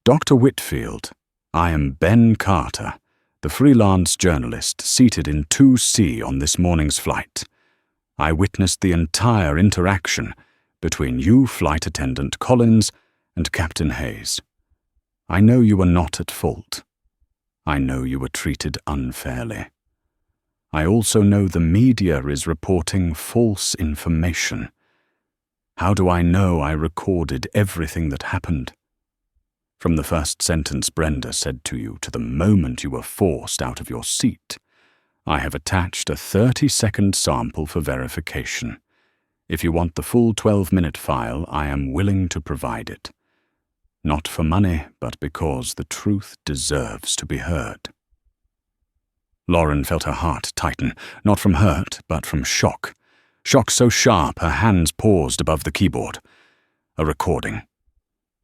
Dr. Whitfield, I am Ben Carter, the freelance journalist seated in 2C on this morning's flight. I witnessed the entire interaction between you, flight attendant Collins, and Captain Hayes. I know you were not at fault. I know you were treated unfairly. I also know the media is reporting false information. How do I know I recorded everything that happened? From the first sentence Brenda said to you to the moment you were forced out of your seat, I have attached a 30-second sample for verification. If you want the full 12-minute file, I am willing to provide it. Not for money, but because the truth deserves to be heard. Lauren felt her heart tighten, not from hurt, but from shock. Shock so sharp her hands paused above the keyboard. A recording.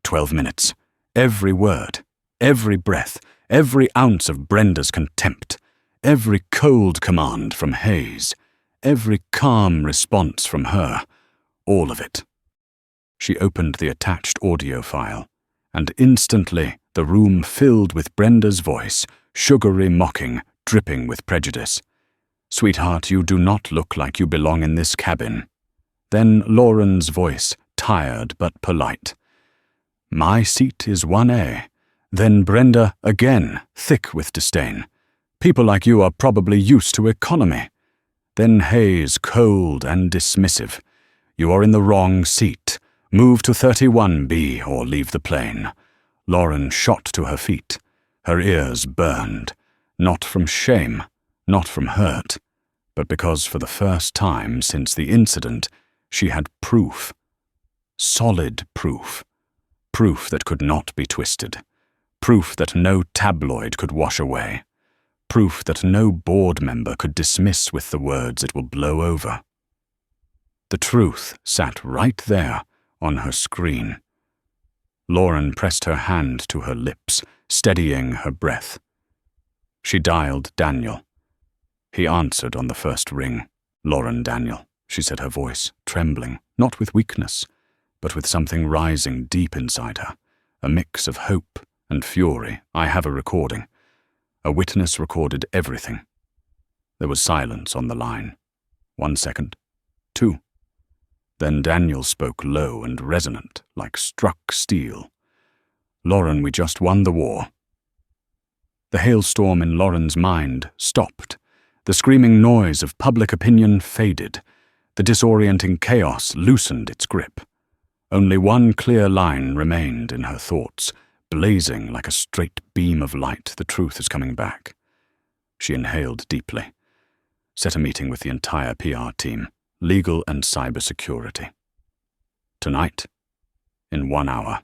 12 minutes. Every word, every breath, every ounce of Brenda's contempt, every cold command from Hayes, every calm response from her, all of it. She opened the attached audio file, and instantly the room filled with Brenda's voice, sugary mocking, dripping with prejudice. Sweetheart, you do not look like you belong in this cabin. Then Lauren's voice, tired but polite. My seat is 1A. Then Brenda again, thick with disdain. People like you are probably used to economy. Then Hayes, cold and dismissive. You are in the wrong seat. Move to 31B or leave the plane. Lauren shot to her feet. Her ears burned. Not from shame, not from hurt, but because for the first time since the incident, she had proof. Solid proof. Proof that could not be twisted. Proof that no tabloid could wash away. proof that no board member could dismiss with the words "it will blow over." The truth sat right there on her screen. Lauren pressed her hand to her lips, steadying her breath. She dialed Daniel. He answered on the first ring. "Lauren, Daniel," she said, her voice trembling, not with weakness, but with something rising deep inside her, a mix of hope and fury. "I have a recording. A witness recorded everything." There was silence on the line. 1 second. 2. Then Daniel spoke low and resonant, like struck steel. "Lauren, we just won the war." The hailstorm in Lauren's mind stopped. The screaming noise of public opinion faded. The disorienting chaos loosened its grip. Only one clear line remained in her thoughts, blazing like a straight beam of light. The truth is coming back. She inhaled deeply. Set a meeting with the entire PR team, legal and cybersecurity. Tonight, in 1 hour,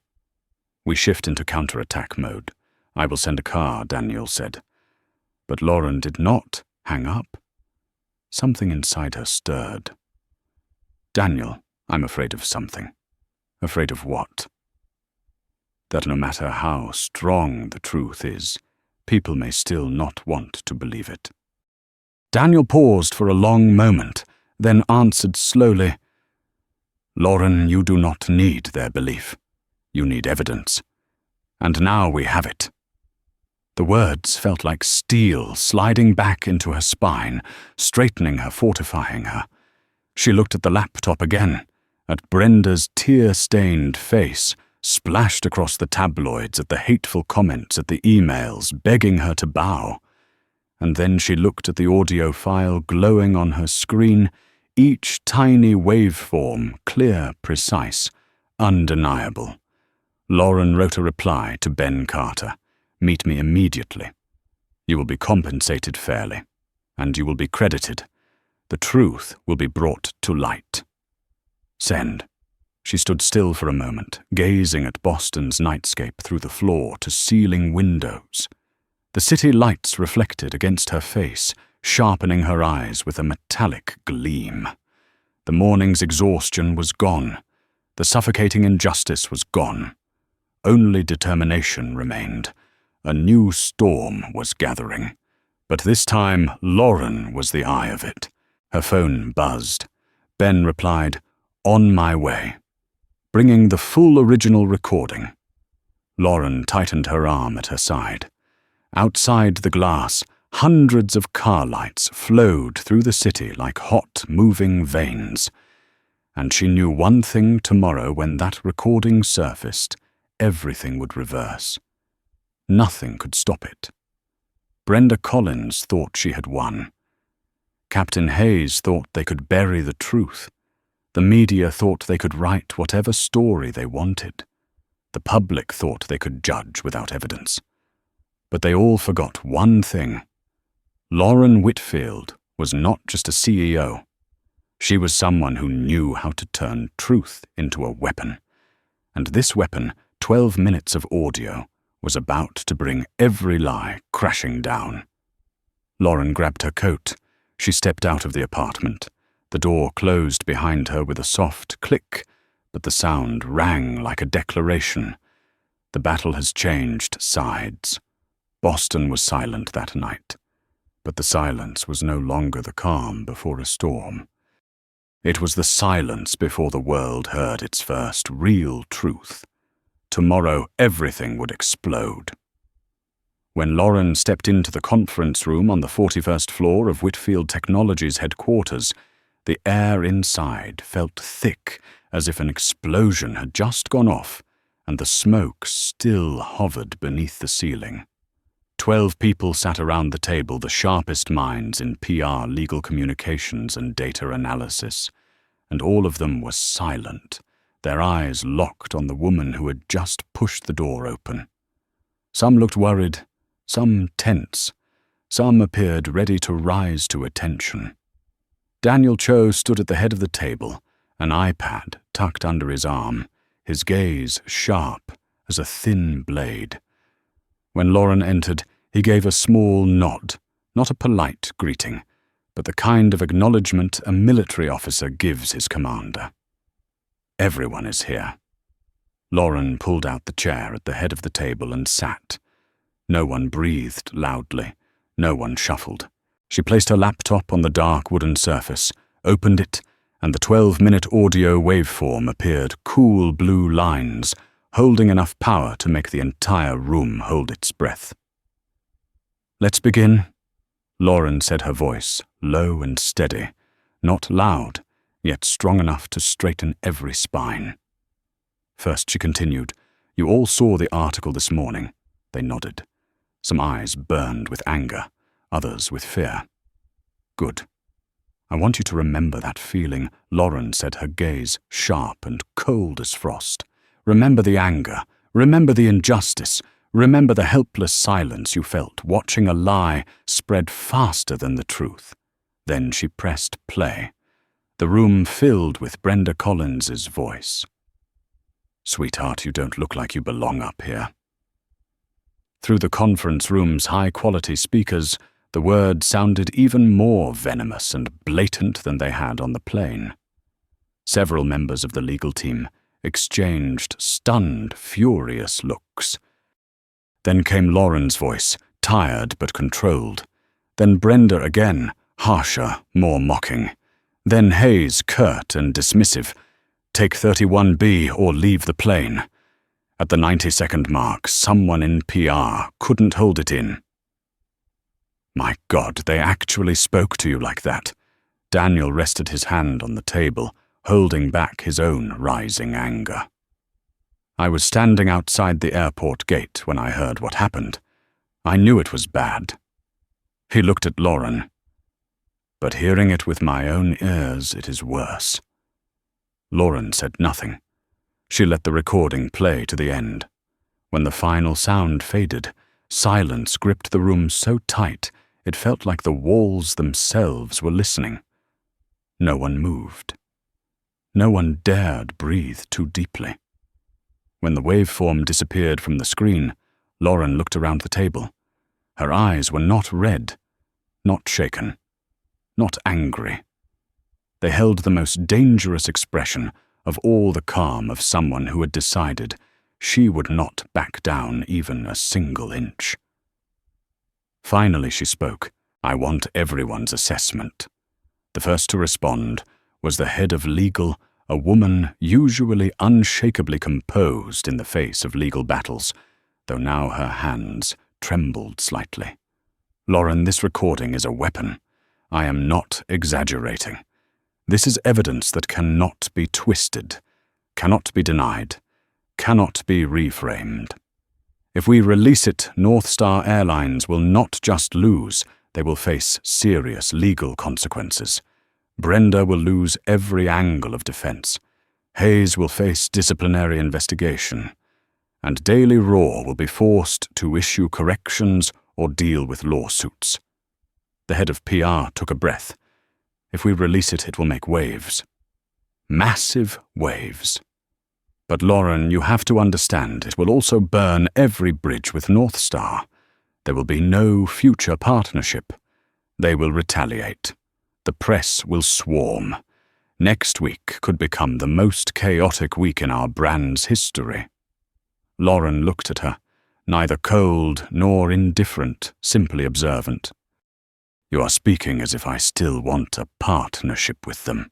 we shift into counterattack mode. "I will send a car," Daniel said. But Lauren did not hang up. Something inside her stirred. "Daniel, I'm afraid of something." "Afraid of what?" "That no matter how strong the truth is, people may still not want to believe it." Daniel paused for a long moment, then answered slowly, "Lauren, you do not need their belief. You need evidence. And now we have it." The words felt like steel sliding back into her spine, straightening her, fortifying her. She looked at the laptop again, at Brenda's tear-stained face, splashed across the tabloids, at the hateful comments, at the emails, begging her to bow. And then she looked at the audio file glowing on her screen, each tiny waveform clear, precise, undeniable. Lauren wrote a reply to Ben Carter. "Meet me immediately. You will be compensated fairly, and you will be credited. The truth will be brought to light. Send." She stood still for a moment, gazing at Boston's nightscape through the floor-to-ceiling windows. The city lights reflected against her face, sharpening her eyes with a metallic gleam. The morning's exhaustion was gone. The suffocating injustice was gone. Only determination remained. A new storm was gathering. But this time, Lauren was the eye of it. Her phone buzzed. Ben replied, "On my way," bringing the full original recording. Lauren tightened her arm at her side. Outside the glass, hundreds of car lights flowed through the city like hot, moving veins. And she knew one thing: tomorrow, when that recording surfaced, everything would reverse. Nothing could stop it. Brenda Collins thought she had won. Captain Hayes thought they could bury the truth. The media thought they could write whatever story they wanted. The public thought they could judge without evidence. But they all forgot one thing. Lauren Whitfield was not just a CEO. She was someone who knew how to turn truth into a weapon. And this weapon, 12 minutes of audio, was about to bring every lie crashing down. Lauren grabbed her coat. She stepped out of the apartment. The door closed behind her with a soft click, but the sound rang like a declaration. The battle has changed sides. Boston was silent that night, but the silence was no longer the calm before a storm. It was the silence before the world heard its first real truth. Tomorrow, everything would explode. When Lauren stepped into the conference room on the 41st floor of Whitfield Technologies headquarters, the air inside felt thick, as if an explosion had just gone off, and the smoke still hovered beneath the ceiling. 12 people sat around the table, the sharpest minds in PR, legal communications, and data analysis, and all of them were silent, their eyes locked on the woman who had just pushed the door open. Some looked worried, some tense, some appeared ready to rise to attention. Daniel Cho stood at the head of the table, an iPad tucked under his arm, his gaze sharp as a thin blade. When Lauren entered, he gave a small nod, Not a polite greeting, but the kind of acknowledgement a military officer gives his commander. Everyone is here. Lauren pulled out the chair at the head of the table and sat. No one breathed loudly. No one shuffled. She placed her laptop on the dark wooden surface, opened it, and the 12-minute audio waveform appeared, cool blue lines, holding enough power to make the entire room hold its breath. "Let's begin," Lauren said, her voice low and steady, not loud, yet strong enough to straighten every spine. First, she continued, "You all saw the article this morning." They nodded. Some eyes burned with anger, others with fear. "Good. I want you to remember that feeling," Lauren said, her gaze sharp and cold as frost. "Remember the anger. Remember the injustice. Remember the helpless silence you felt watching a lie spread faster than the truth." Then she pressed play. The room filled with Brenda Collins's voice. "Sweetheart, you don't look like you belong up here." Through the conference room's high-quality speakers, the words sounded even more venomous and blatant than they had on the plane. Several members of the legal team exchanged stunned, furious looks. Then came Lauren's voice, tired but controlled. Then Brenda again, harsher, more mocking. Then Hayes, curt and dismissive. "Take 31B or leave the plane." At the 90-second mark, someone in PR couldn't hold it in. "My God, they actually spoke to you like that." Daniel rested his hand on the table, holding back his own rising anger. "I was standing outside the airport gate when I heard what happened. I knew it was bad." He looked at Lauren. "But hearing it with my own ears, it is worse." Lauren said nothing. She let the recording play to the end. When the final sound faded, silence gripped the room so tight it felt like the walls themselves were listening. No one moved. No one dared breathe too deeply. When the waveform disappeared from the screen, Lauren looked around the table. Her eyes were not red, not shaken, not angry. They held the most dangerous expression of all the calm of someone who had decided she would not back down even a single inch. Finally she spoke. "I want everyone's assessment." The first to respond was the head of legal, a woman usually unshakably composed in the face of legal battles, though now her hands trembled slightly. "Lauren, this recording is a weapon. I am not exaggerating. This is evidence that cannot be twisted, cannot be denied, cannot be reframed. If we release it, North Star Airlines will not just lose, they will face serious legal consequences. Brenda will lose every angle of defense. Hayes will face disciplinary investigation. And Daily Raw will be forced to issue corrections or deal with lawsuits." The head of PR took a breath. "If we release it, it will make waves. Massive waves. But Lauren, you have to understand, it will also burn every bridge with North Star. There will be no future partnership. They will retaliate. The press will swarm. Next week could become the most chaotic week in our brand's history." Lauren looked at her, neither cold nor indifferent, simply observant. "You are speaking as if I still want a partnership with them."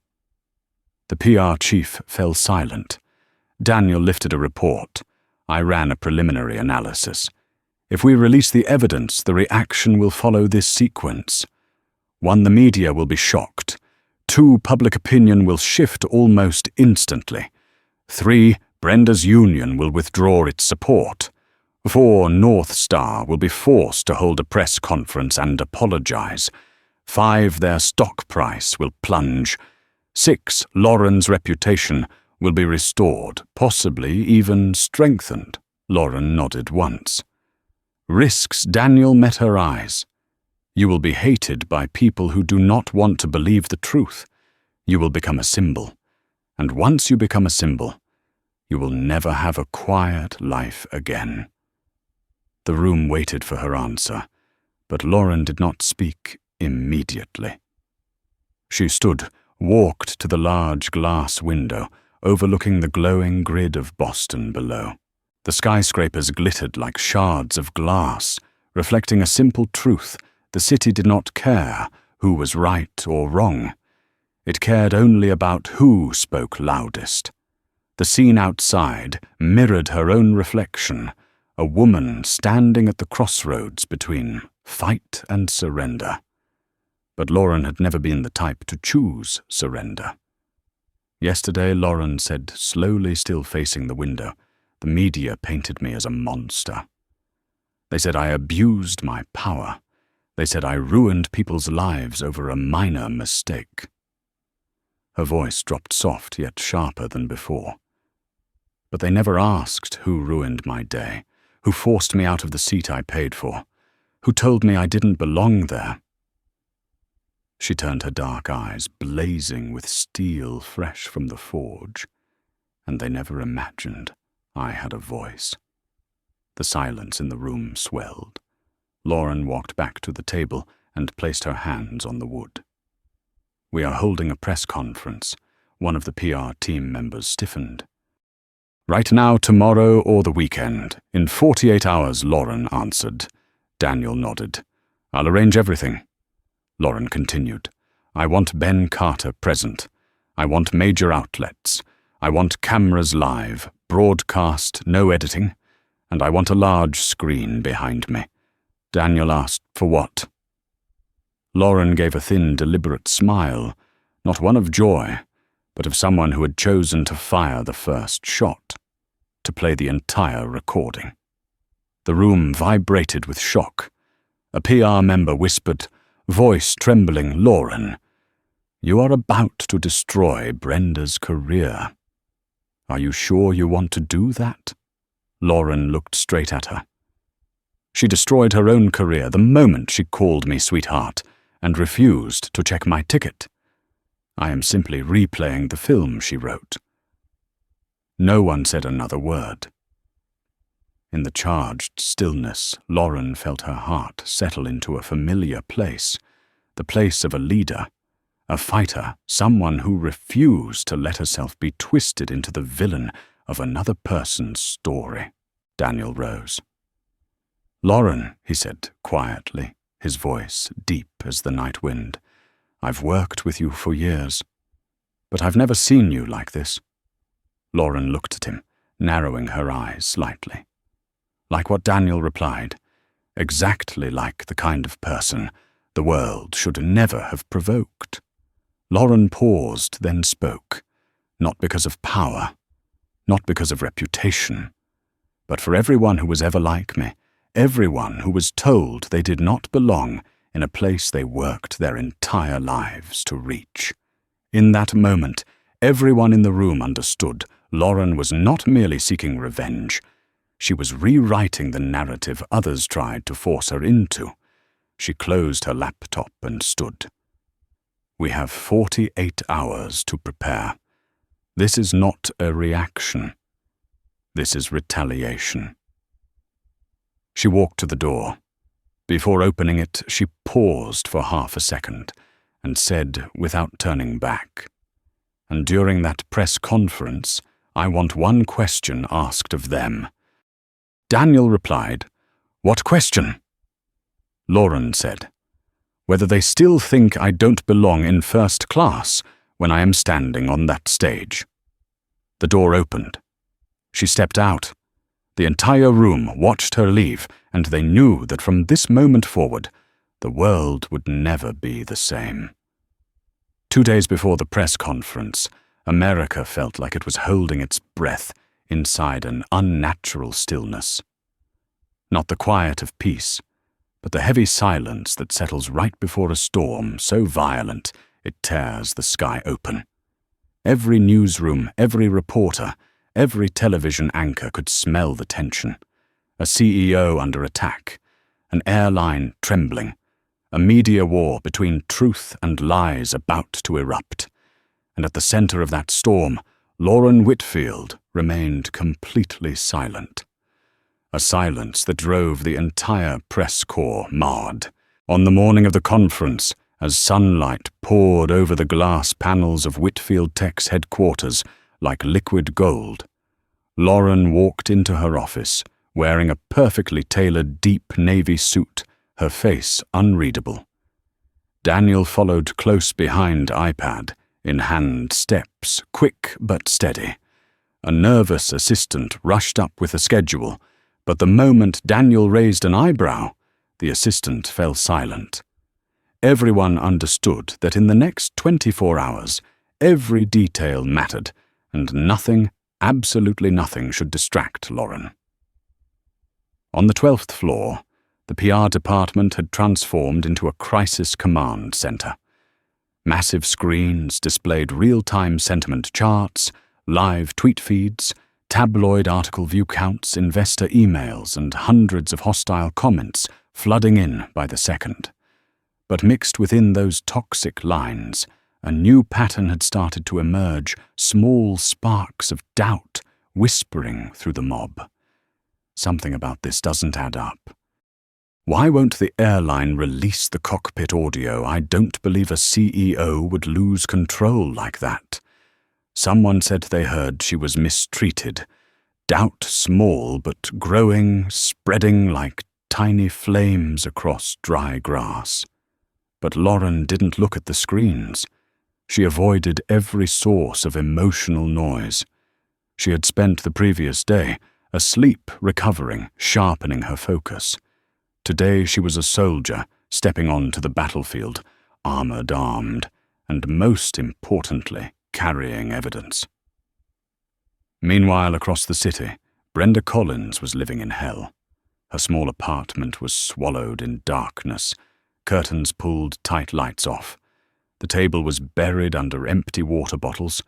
The PR chief fell silent. Daniel lifted a report. I ran a preliminary analysis. If we release the evidence, the reaction will follow this sequence. 1, the media will be shocked. 2, public opinion will shift almost instantly. 3, Brenda's union will withdraw its support. 4, North Star will be forced to hold a press conference and apologize. 5, their stock price will plunge. 6, Lauren's reputation will be restored, possibly even strengthened. Lauren nodded once. Risks. Daniel met her eyes. You will be hated by people who do not want to believe the truth. You will become a symbol. And once you become a symbol, you will never have a quiet life again. The room waited for her answer. But Lauren did not speak immediately. She stood, walked to the large glass window, overlooking the glowing grid of Boston below. The skyscrapers glittered like shards of glass, reflecting a simple truth: the city did not care who was right or wrong. It cared only about who spoke loudest. The scene outside mirrored her own reflection, a woman standing at the crossroads between fight and surrender. But Lauren had never been the type to choose surrender. Yesterday, Lauren said, slowly still facing the window, the media painted me as a monster. They said I abused my power. They said I ruined people's lives over a minor mistake. Her voice dropped soft yet sharper than before. But they never asked who ruined my day, who forced me out of the seat I paid for, who told me I didn't belong there. She turned her dark eyes, blazing with steel fresh from the forge, and they never imagined I had a voice. The silence in the room swelled. Lauren walked back to the table and placed her hands on the wood. "We are holding a press conference." One of the PR team members stiffened. "Right now, tomorrow, or the weekend. In 48 hours, Lauren answered. Daniel nodded. "I'll arrange everything." Lauren continued. "I want Ben Carter present. I want major outlets. I want cameras live, broadcast, no editing, and I want a large screen behind me." Daniel asked, "For what?" Lauren gave a thin, deliberate smile, not one of joy, but of someone who had chosen to fire the first shot, to play the entire recording. The room vibrated with shock. A PR member whispered, voice trembling, "Lauren, you are about to destroy Brenda's career. Are you sure you want to do that?" Lauren looked straight at her. "She destroyed her own career the moment she called me sweetheart and refused to check my ticket. I am simply replaying the film she wrote." No one said another word. In the charged stillness, Lauren felt her heart settle into a familiar place, the place of a leader, a fighter, someone who refused to let herself be twisted into the villain of another person's story. Daniel rose. "Lauren," he said quietly, his voice deep as the night wind, "I've worked with you for years, but I've never seen you like this." Lauren looked at him, narrowing her eyes slightly. Like what Daniel replied, exactly like the kind of person the world should never have provoked. Lauren paused, then spoke, not because of power, not because of reputation, but for everyone who was ever like me, everyone who was told they did not belong in a place they worked their entire lives to reach. In that moment, everyone in the room understood Lauren was not merely seeking revenge. She was rewriting the narrative others tried to force her into. She closed her laptop and stood. "We have 48 hours to prepare. This is not a reaction. This is retaliation." She walked to the door. Before opening it, she paused for half a second and said without turning back, "And during that press conference, I want one question asked of them." Daniel replied, "What question?" Lauren said, "Whether they still think I don't belong in first class when I am standing on that stage." The door opened. She stepped out. The entire room watched her leave, and they knew that from this moment forward, the world would never be the same. 2 days before the press conference, America felt like it was holding its breath inside an unnatural stillness. Not the quiet of peace, but the heavy silence that settles right before a storm so violent it tears the sky open. Every newsroom, every reporter, every television anchor could smell the tension. A CEO under attack, an airline trembling, a media war between truth and lies about to erupt. And at the center of that storm, Lauren Whitfield remained completely silent. A silence that drove the entire press corps mad. On the morning of the conference, as sunlight poured over the glass panels of Whitfield Tech's headquarters like liquid gold, Lauren walked into her office wearing a perfectly tailored deep navy suit, her face unreadable. Daniel followed close behind, iPad in hand, steps quick but steady. A nervous assistant rushed up with a schedule, but the moment Daniel raised an eyebrow, the assistant fell silent. Everyone understood that in the next 24 hours, every detail mattered, and nothing, absolutely nothing, should distract Lauren. On the 12th floor, the PR department had transformed into a crisis command center. Massive screens displayed real-time sentiment charts, live tweet feeds, tabloid article view counts, investor emails, and hundreds of hostile comments flooding in by the second. But mixed within those toxic lines, a new pattern had started to emerge, small sparks of doubt whispering through the mob. Something about this doesn't add up. Why won't the airline release the cockpit audio? I don't believe a CEO would lose control like that. Someone said they heard she was mistreated. Doubt small but growing, spreading like tiny flames across dry grass. But Lauren didn't look at the screens. She avoided every source of emotional noise. She had spent the previous day asleep, recovering, sharpening her focus. Today she was a soldier, stepping onto the battlefield, armored, armed, and most importantly, carrying evidence. Meanwhile, across the city, Brenda Collins was living in hell. Her small apartment was swallowed in darkness, curtains pulled, tight lights off. The table was buried under empty water bottles,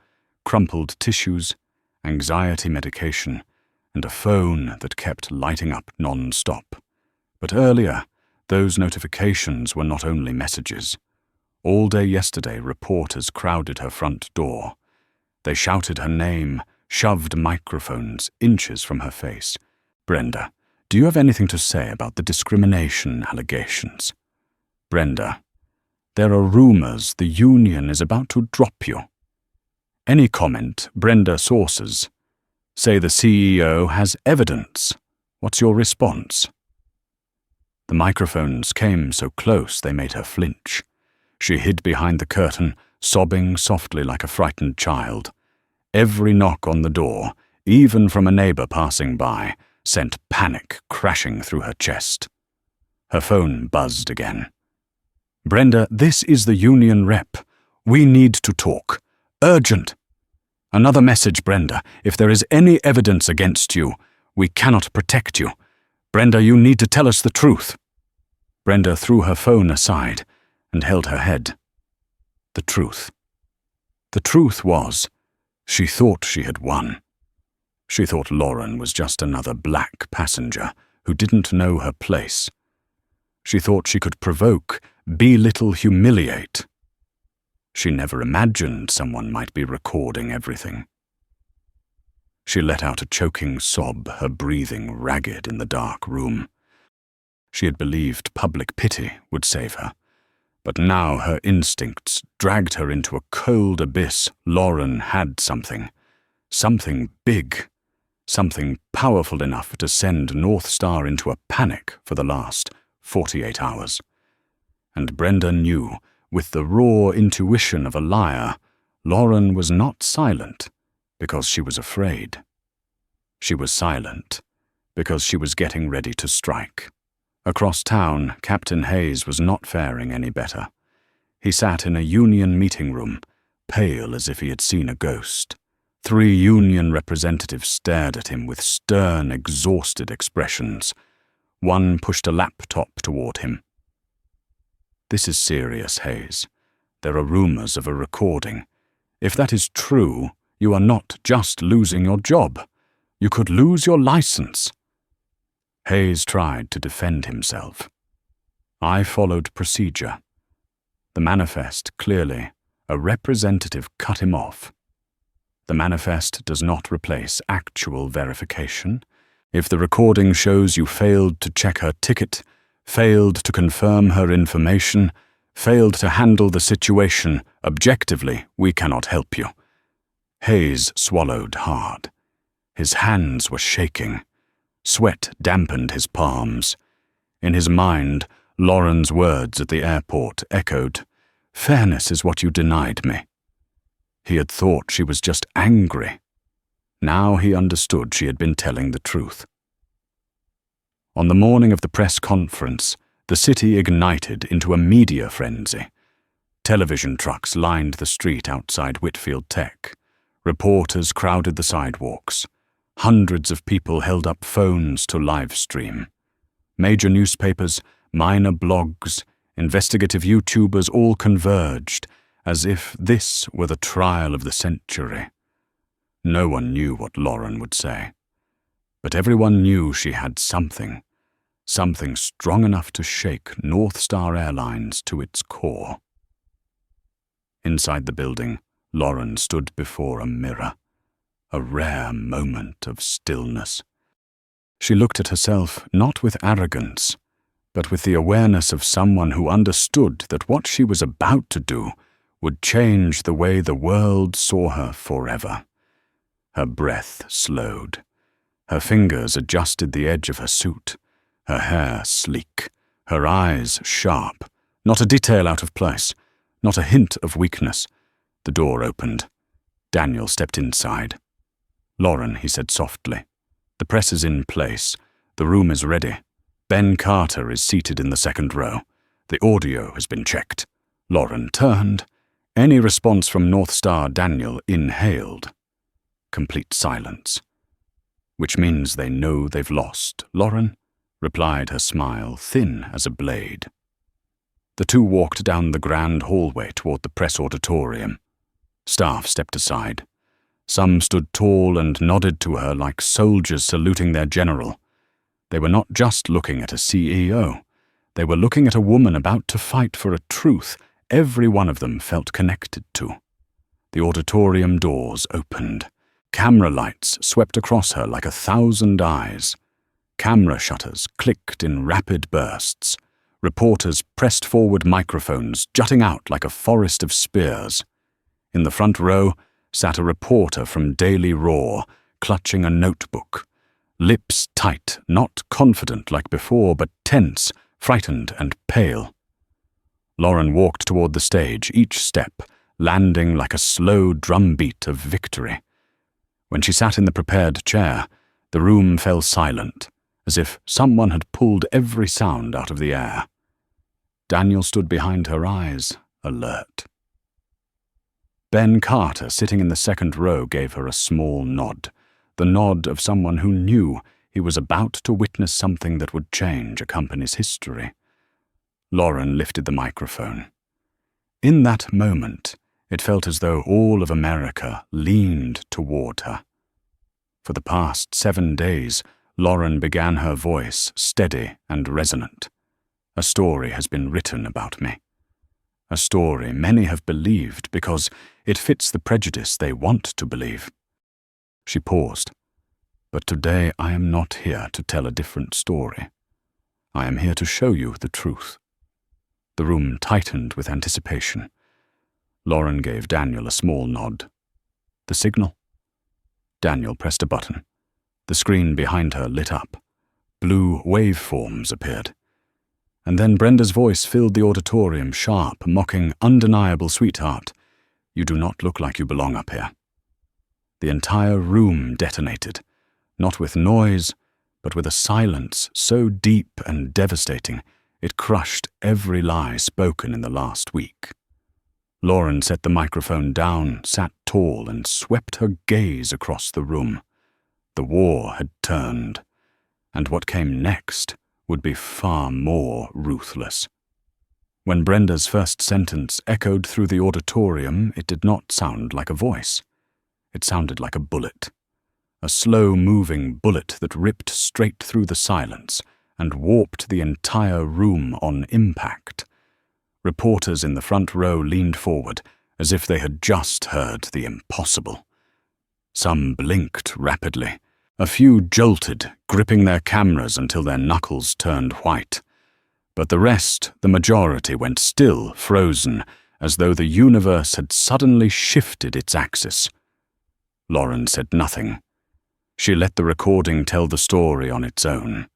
crumpled tissues, anxiety medication, and a phone that kept lighting up non-stop. But earlier, those notifications were not only messages. All day yesterday, reporters crowded her front door. They shouted her name, shoved microphones inches from her face. "Brenda, do you have anything to say about the discrimination allegations?" "Brenda, there are rumors the union is about to drop you." "Any comment?" "Brenda, sources say the CEO has evidence. What's your response?" The microphones came so close they made her flinch. She hid behind the curtain, sobbing softly like a frightened child. Every knock on the door, even from a neighbor passing by, sent panic crashing through her chest. Her phone buzzed again. "Brenda, this is the union rep. We need to talk. Urgent." "Another message, Brenda. If there is any evidence against you, we cannot protect you. Brenda, you need to tell us the truth." Brenda threw her phone aside and held her head. The truth. The truth was, she thought she had won. She thought Lauren was just another black passenger who didn't know her place. She thought she could provoke, belittle, humiliate. She never imagined someone might be recording everything. She let out a choking sob, her breathing ragged in the dark room. She had believed public pity would save her, but now her instincts dragged her into a cold abyss. Lauren had something big, something powerful enough to send North Star into a panic for the last 48 hours. And Brenda knew, with the raw intuition of a liar, Lauren was not silent because she was afraid. She was silent because she was getting ready to strike. Across town, Captain Hayes was not faring any better. He sat in a union meeting room, pale as if he had seen a ghost. 3 union representatives stared at him with stern, exhausted expressions. One pushed a laptop toward him. "This is serious, Hayes. There are rumors of a recording. If that is true, you are not just losing your job. You could lose your license." Hayes tried to defend himself. "I followed procedure. The manifest, clearly, a representative cut him off. The manifest does not replace actual verification. If the recording shows you failed to check her ticket, failed to confirm her information, failed to handle the situation. Objectively, we cannot help you." Hayes swallowed hard. His hands were shaking. Sweat dampened his palms. In his mind, Lauren's words at the airport echoed, "Fairness is what you denied me." He had thought she was just angry. Now he understood she had been telling the truth. On the morning of the press conference, the city ignited into a media frenzy. Television trucks lined the street outside Whitfield Tech. Reporters crowded the sidewalks. Hundreds of people held up phones to live stream. Major newspapers, minor blogs, investigative YouTubers all converged, as if this were the trial of the century. No one knew what Lauren would say. But everyone knew she had something strong enough to shake North Star Airlines to its core. Inside the building, Lauren stood before a mirror, a rare moment of stillness. She looked at herself not with arrogance, but with the awareness of someone who understood that what she was about to do would change the way the world saw her forever. Her breath slowed. Her fingers adjusted the edge of her suit, her hair sleek, her eyes sharp, not a detail out of place, not a hint of weakness. The door opened. Daniel stepped inside. "Lauren," he said softly, "the press is in place. The room is ready. Ben Carter is seated in the second row. The audio has been checked." Lauren turned. Any response from North Star Daniel inhaled. Complete silence. "Which means they know they've lost, Lauren," replied her smile, thin as a blade. The two walked down the grand hallway toward the press auditorium. Staff stepped aside. Some stood tall and nodded to her like soldiers saluting their general. They were not just looking at a CEO. They were looking at a woman about to fight for a truth every one of them felt connected to. The auditorium doors opened. Camera lights swept across her like 1,000 eyes. Camera shutters clicked in rapid bursts. Reporters pressed forward microphones, jutting out like a forest of spears. In the front row sat a reporter from Daily Raw, clutching a notebook. Lips tight, not confident like before, but tense, frightened, and pale. Lauren walked toward the stage, each step landing like a slow drumbeat of victory. When she sat in the prepared chair, the room fell silent, as if someone had pulled every sound out of the air. Daniel stood behind her eyes, alert. Ben Carter, sitting in the second row, gave her a small nod, the nod of someone who knew he was about to witness something that would change a company's history. Lauren lifted the microphone. In that moment, it felt as though all of America leaned toward her. For the past 7 days, Lauren began her voice steady and resonant. "A story has been written about me. A story many have believed because it fits the prejudice they want to believe." She paused. "But today I am not here to tell a different story. I am here to show you the truth." The room tightened with anticipation. Lauren gave Daniel a small nod. "The signal?" Daniel pressed a button. The screen behind her lit up. Blue waveforms appeared. And then Brenda's voice filled the auditorium, sharp, mocking, undeniable, "Sweetheart, you do not look like you belong up here." The entire room detonated, not with noise, but with a silence so deep and devastating it crushed every lie spoken in the last week. Lauren set the microphone down, sat tall, and swept her gaze across the room. The war had turned, and what came next would be far more ruthless. When Brenda's first sentence echoed through the auditorium, it did not sound like a voice. It sounded like a bullet. A slow-moving bullet that ripped straight through the silence and warped the entire room on impact. Reporters in the front row leaned forward, as if they had just heard the impossible. Some blinked rapidly. A few jolted, gripping their cameras until their knuckles turned white. But the rest, the majority, went still, frozen, as though the universe had suddenly shifted its axis. Lauren said nothing. She let the recording tell the story on its own,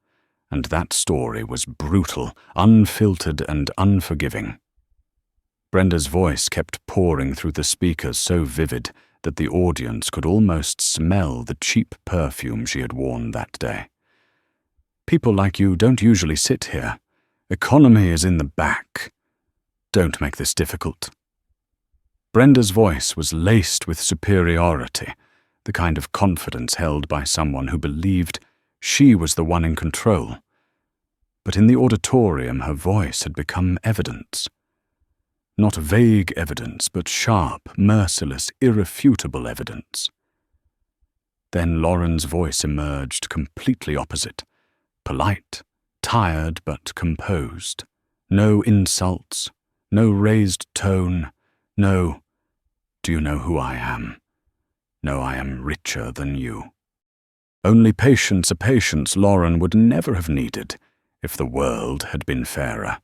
and that story was brutal, unfiltered and unforgiving. Brenda's voice kept pouring through the speakers so vivid that the audience could almost smell the cheap perfume she had worn that day. People like you don't usually sit here. Economy is in the back. Don't make this difficult. Brenda's voice was laced with superiority, the kind of confidence held by someone who believed she was the one in control. But in the auditorium, her voice had become evidence. Not vague evidence, but sharp, merciless, irrefutable evidence. Then Lauren's voice emerged completely opposite. Polite, tired but composed. No insults, no raised tone, no, "Do you know who I am? No, I am richer than you." Only patience, a patience Lauren would never have needed if the world had been fairer.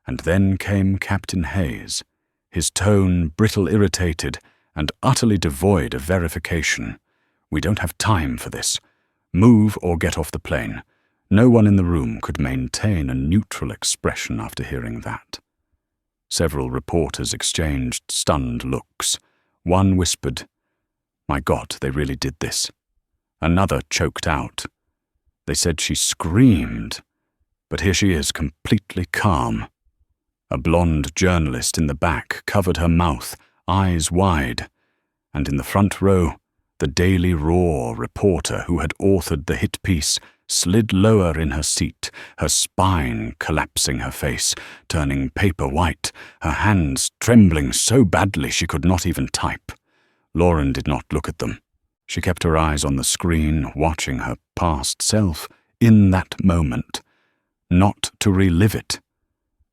And then came Captain Hayes, his tone brittle, irritated, and utterly devoid of verification. "We don't have time for this. Move or get off the plane." No one in the room could maintain a neutral expression after hearing that. Several reporters exchanged stunned looks. One whispered, "My God, they really did this." Another choked out. They said she screamed, but here she is, completely calm. A blonde journalist in the back covered her mouth, eyes wide, and in the front row, the Daily Roar reporter who had authored the hit piece slid lower in her seat, her spine collapsing her face, turning paper white, her hands trembling so badly she could not even type. Lauren did not look at them. She kept her eyes on the screen, watching her past self in that moment, not to relive it,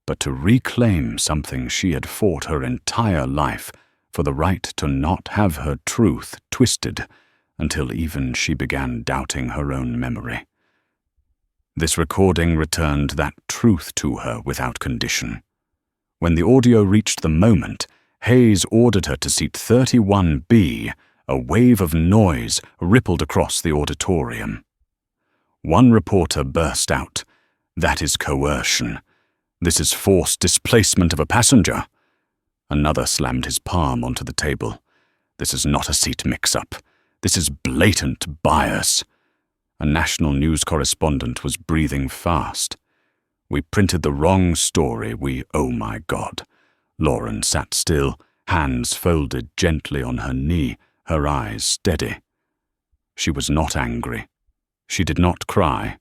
but to reclaim something she had fought her entire life for, the right to not have her truth twisted until even she began doubting her own memory. This recording returned that truth to her without condition. When the audio reached the moment, Hayes ordered her to seat 31B. A wave of noise rippled across the auditorium. One reporter burst out, "That is coercion. This is forced displacement of a passenger." Another slammed his palm onto the table. "This is not a seat mix-up. This is blatant bias." A national news correspondent was breathing fast. "We printed the wrong story. Oh my God." Lauren sat still, hands folded gently on her knee, her eyes steady. She was not angry. She did not cry.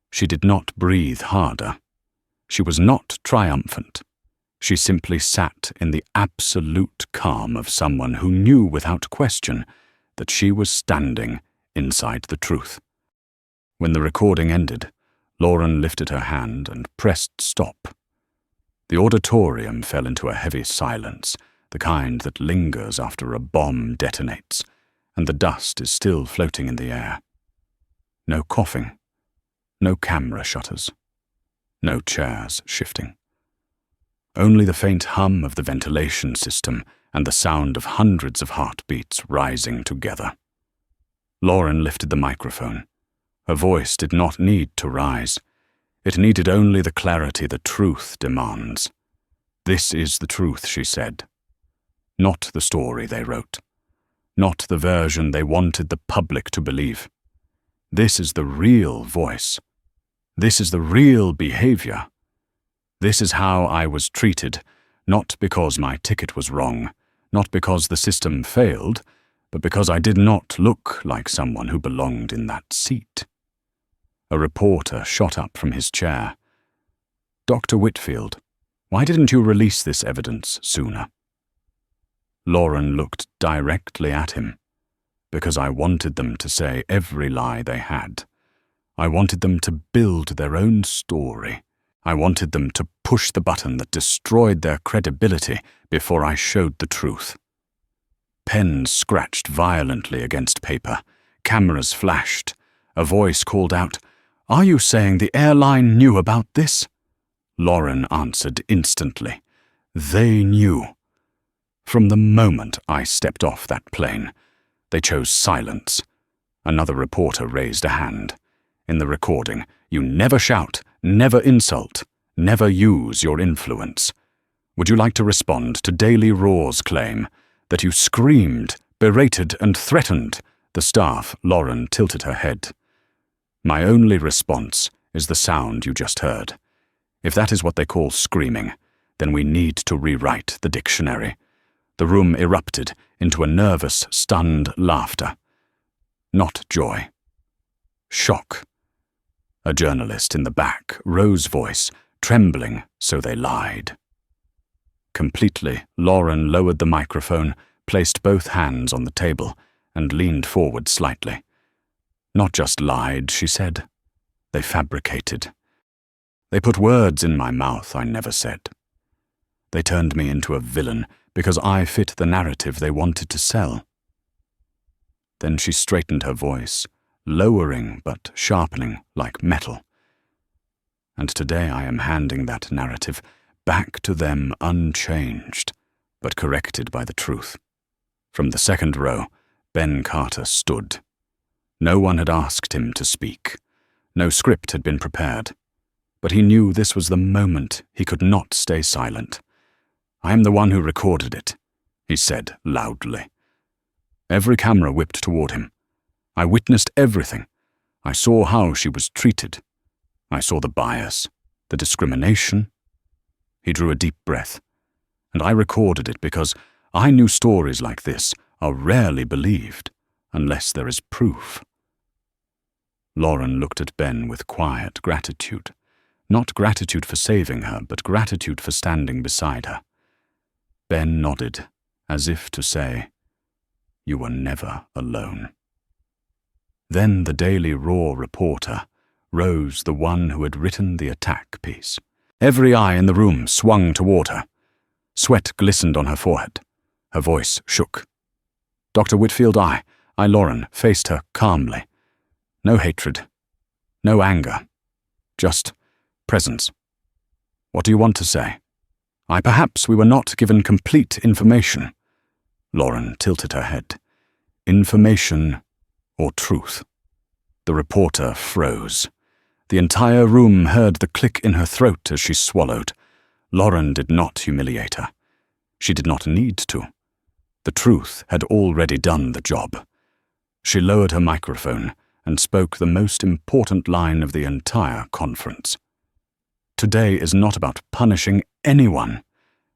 She did not breathe harder. She was not triumphant. She simply sat in the absolute calm of someone who knew without question that she was standing inside the truth. When the recording ended, Lauren lifted her hand and pressed stop. The auditorium fell into a heavy silence, the kind that lingers after a bomb detonates, and the dust is still floating in the air. No coughing, no camera shutters, no chairs shifting. Only the faint hum of the ventilation system and the sound of hundreds of heartbeats rising together. Lauren lifted the microphone. Her voice did not need to rise. It needed only the clarity the truth demands. "This is the truth," she said. Not the story they wrote. Not the version they wanted the public to believe. This is the real voice. This is the real behavior. This is how I was treated, not because my ticket was wrong, not because the system failed, but because I did not look like someone who belonged in that seat. A reporter shot up from his chair. "Dr. Whitfield, why didn't you release this evidence sooner?" Lauren looked directly at him. "Because I wanted them to say every lie they had. I wanted them to build their own story. I wanted them to push the button that destroyed their credibility before I showed the truth." Pens scratched violently against paper. Cameras flashed. A voice called out, "Are you saying the airline knew about this?" Lauren answered instantly. They knew. From the moment I stepped off that plane, they chose silence. Another reporter raised a hand. In the recording, you never shout, never insult, never use your influence. Would you like to respond to Daily Raw's claim that you screamed, berated, and threatened the staff? Lauren tilted her head. My only response is the sound you just heard. If that is what they call screaming, then we need to rewrite the dictionary. The room erupted into a nervous, stunned laughter. Not joy. Shock. A journalist in the back, Rose's voice, trembling so they lied. Completely, Lauren lowered the microphone, placed both hands on the table, and leaned forward slightly. Not just lied, she said. They fabricated. They put words in my mouth I never said. They turned me into a villain because I fit the narrative they wanted to sell. Then she straightened her voice, lowering but sharpening like metal. And today I am handing that narrative back to them unchanged, but corrected by the truth. From the second row, Ben Carter stood. No one had asked him to speak. No script had been prepared. But he knew this was the moment he could not stay silent. I am the one who recorded it, he said loudly. Every camera whipped toward him. I witnessed everything. I saw how she was treated. I saw the bias, the discrimination. He drew a deep breath, and I recorded it because I knew stories like this are rarely believed unless there is proof. Lauren looked at Ben with quiet gratitude. Not gratitude for saving her, but gratitude for standing beside her. Ben nodded, as if to say, "You were never alone." Then the Daily Raw reporter, Rose, the one who had written the attack piece. Every eye in the room swung toward her. Sweat glistened on her forehead. Her voice shook. Dr. Whitfield, Lauren, faced her calmly. No hatred, no anger, just presence. What do you want to say? Perhaps we were not given complete information. Lauren tilted her head. Information or truth? The reporter froze. The entire room heard the click in her throat as she swallowed. Lauren did not humiliate her. She did not need to. The truth had already done the job. She lowered her microphone and spoke the most important line of the entire conference. Today is not about punishing anyone.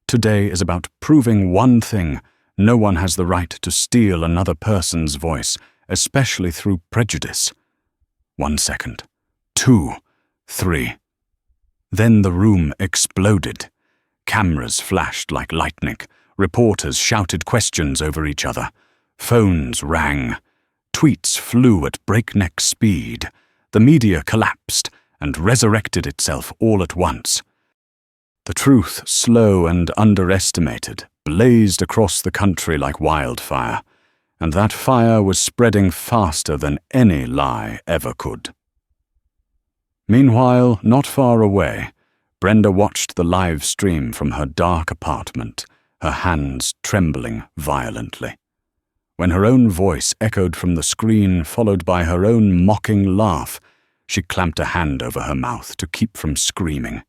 Today is about proving one thing: no one has the right to steal another person's voice, especially through prejudice. 1 second. 2, 3. Then the room exploded. Cameras flashed like lightning. Reporters shouted questions over each other. Phones rang. Tweets flew at breakneck speed. The media collapsed and resurrected itself all at once. The truth, slow and underestimated, blazed across the country like wildfire, and that fire was spreading faster than any lie ever could. Meanwhile, not far away, Brenda watched the live stream from her dark apartment, her hands trembling violently. When her own voice echoed from the screen, followed by her own mocking laugh, she clamped a hand over her mouth to keep from screaming.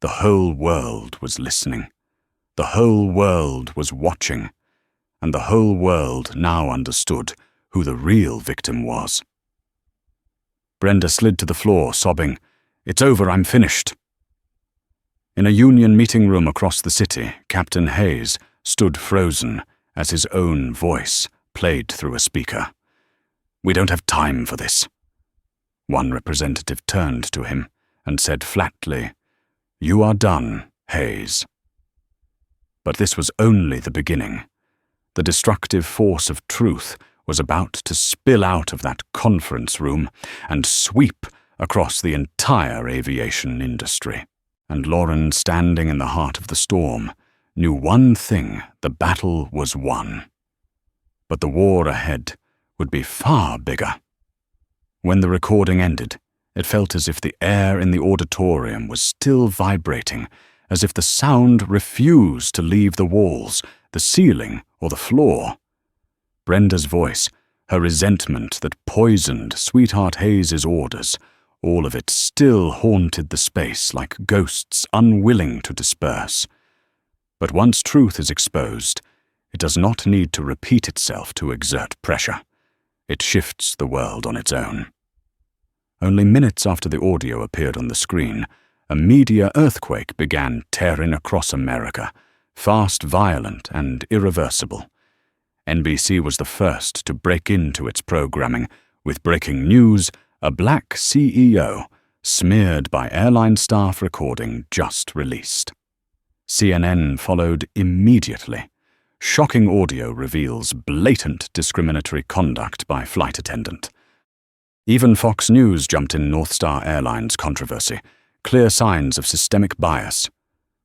The whole world was listening. The whole world was watching. And the whole world now understood who the real victim was. Brenda slid to the floor, sobbing, "It's over, I'm finished." In a union meeting room across the city, Captain Hayes stood frozen as his own voice played through a speaker. "We don't have time for this." One representative turned to him and said flatly, "You are done, Hayes." But this was only the beginning. The destructive force of truth was about to spill out of that conference room and sweep across the entire aviation industry. And Lauren, standing in the heart of the storm, knew one thing: the battle was won. But the war ahead would be far bigger. When the recording ended, It felt as if the air in the auditorium was still vibrating, as if the sound refused to leave the walls, the ceiling, or the floor. Brenda's voice, her resentment that poisoned Sweetheart Hayes's orders, all of it still haunted the space like ghosts unwilling to disperse. But once truth is exposed, it does not need to repeat itself to exert pressure. It shifts the world on its own. Only minutes after the audio appeared on the screen, a media earthquake began tearing across America, fast, violent, and irreversible. NBC was the first to break into its programming with breaking news: a black CEO, smeared by airline staff recording just released. CNN followed immediately. Shocking audio reveals blatant discriminatory conduct by flight attendant. Even Fox News jumped in North Star Airlines controversy, clear signs of systemic bias.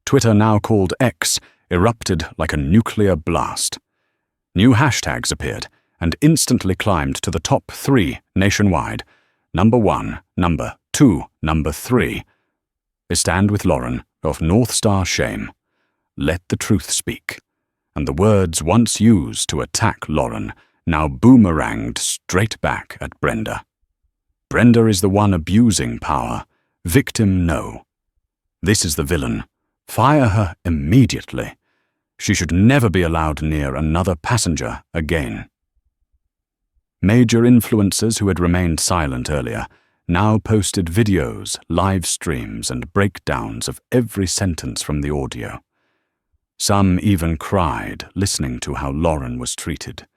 Twitter, now called X, erupted like a nuclear blast. New hashtags appeared and instantly climbed to the top 3 nationwide. Number 1, number 2, number 3. They stand with Lauren of North Star shame. Let the truth speak. And the words once used to attack Lauren now boomeranged straight back at Brenda. Brenda is the one abusing power. Victim, no. This is the villain. Fire her immediately. She should never be allowed near another passenger again. Major influencers who had remained silent earlier now posted videos, live streams, and breakdowns of every sentence from the audio. Some even cried, listening to how Lauren was treated.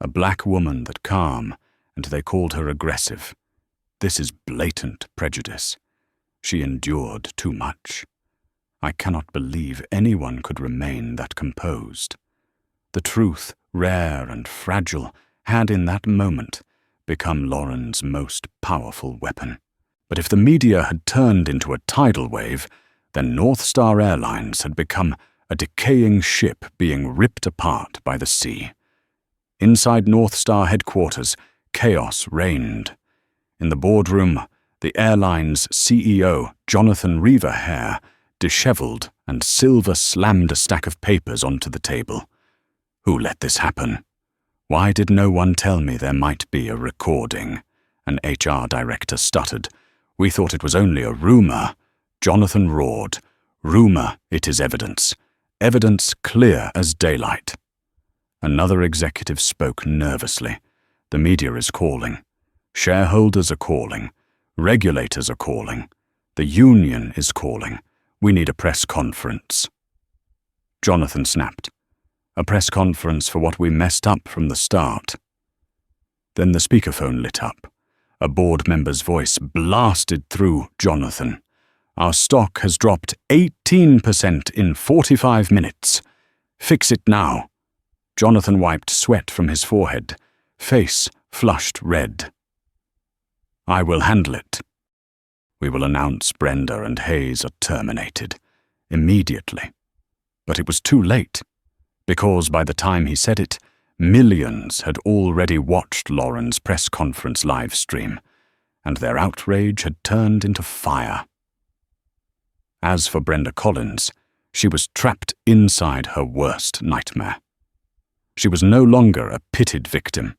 A black woman that calm, and they called her aggressive. This is blatant prejudice. She endured too much. I cannot believe anyone could remain that composed. The truth, rare and fragile, had in that moment become Lauren's most powerful weapon. But if the media had turned into a tidal wave, then North Star Airlines had become a decaying ship being ripped apart by the sea. Inside North Star headquarters, chaos reigned. In the boardroom, the airline's CEO, Jonathan Reaver-Hare, disheveled and Silver slammed a stack of papers onto the table. Who let this happen? Why did no one tell me there might be a recording? An HR director stuttered. We thought it was only a rumor. Jonathan roared. Rumor, it is evidence. Evidence clear as daylight. Another executive spoke nervously. The media is calling. Shareholders are calling. Regulators are calling. The union is calling. We need a press conference. Jonathan snapped. A press conference for what we messed up from the start. Then the speakerphone lit up. A board member's voice blasted through Jonathan. Our stock has dropped 18% in 45 minutes. Fix it now. Jonathan wiped sweat from his forehead. Face flushed red. I will handle it. We will announce Brenda and Hayes are terminated. Immediately. But it was too late. Because by the time he said it, millions had already watched Lauren's press conference live stream, and their outrage had turned into fire. As for Brenda Collins, she was trapped inside her worst nightmare. She was no longer a pitied victim.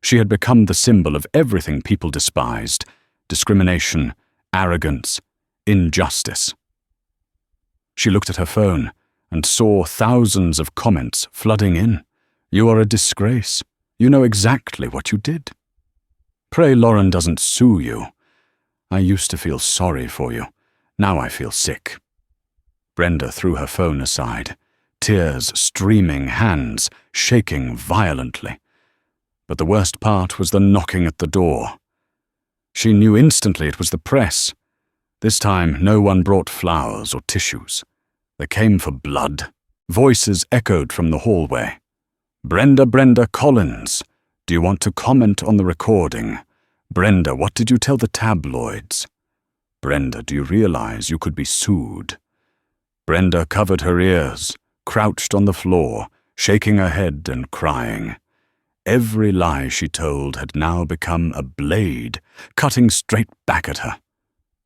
She had become the symbol of everything people despised: discrimination, arrogance, injustice. She looked at her phone and saw thousands of comments flooding in. You are a disgrace. You know exactly what you did. Pray Lauren doesn't sue you. I used to feel sorry for you. Now I feel sick. Brenda threw her phone aside, tears streaming, hands shaking violently. But the worst part was the knocking at the door. She knew instantly it was the press. This time no one brought flowers or tissues. They came for blood. Voices echoed from the hallway. Brenda Collins, do you want to comment on the recording? Brenda, what did you tell the tabloids? Brenda, do you realize you could be sued? Brenda covered her ears, crouched on the floor, shaking her head and crying. Every lie she told had now become a blade, cutting straight back at her.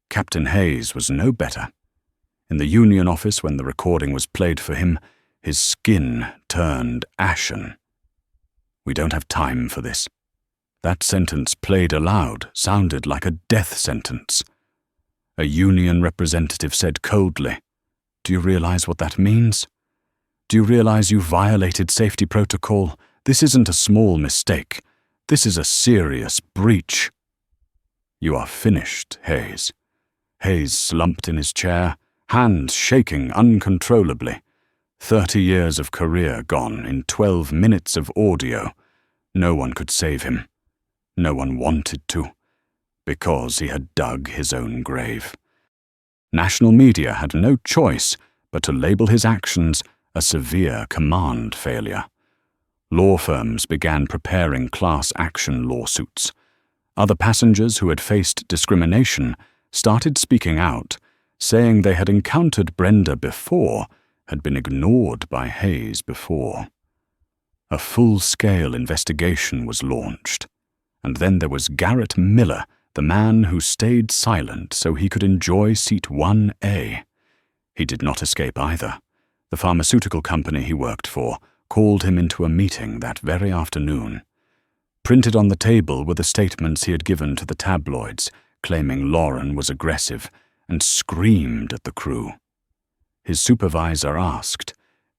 Captain Hayes was no better. In the union office, when the recording was played for him, his skin turned ashen. "We don't have time for this." That sentence, played aloud, sounded like a death sentence. A union representative said coldly, "Do you realize what that means? Do you realize you violated safety protocol? This isn't a small mistake. This is a serious breach." "You are finished, Hayes." Hayes slumped in his chair, hands shaking uncontrollably. 30 years of career gone in 12 minutes of audio. No one could save him. No one wanted to, because he had dug his own grave. National media had no choice but to label his actions a severe command failure. Law firms began preparing class action lawsuits. Other passengers who had faced discrimination started speaking out, saying they had encountered Brenda before, had been ignored by Hayes before. A full-scale investigation was launched. And then there was Garrett Miller, the man who stayed silent so he could enjoy seat 1A. He did not escape either. The pharmaceutical company he worked for called him into a meeting that very afternoon. Printed on the table were the statements he had given to the tabloids, claiming Lauren was aggressive, and screamed at the crew. His supervisor asked,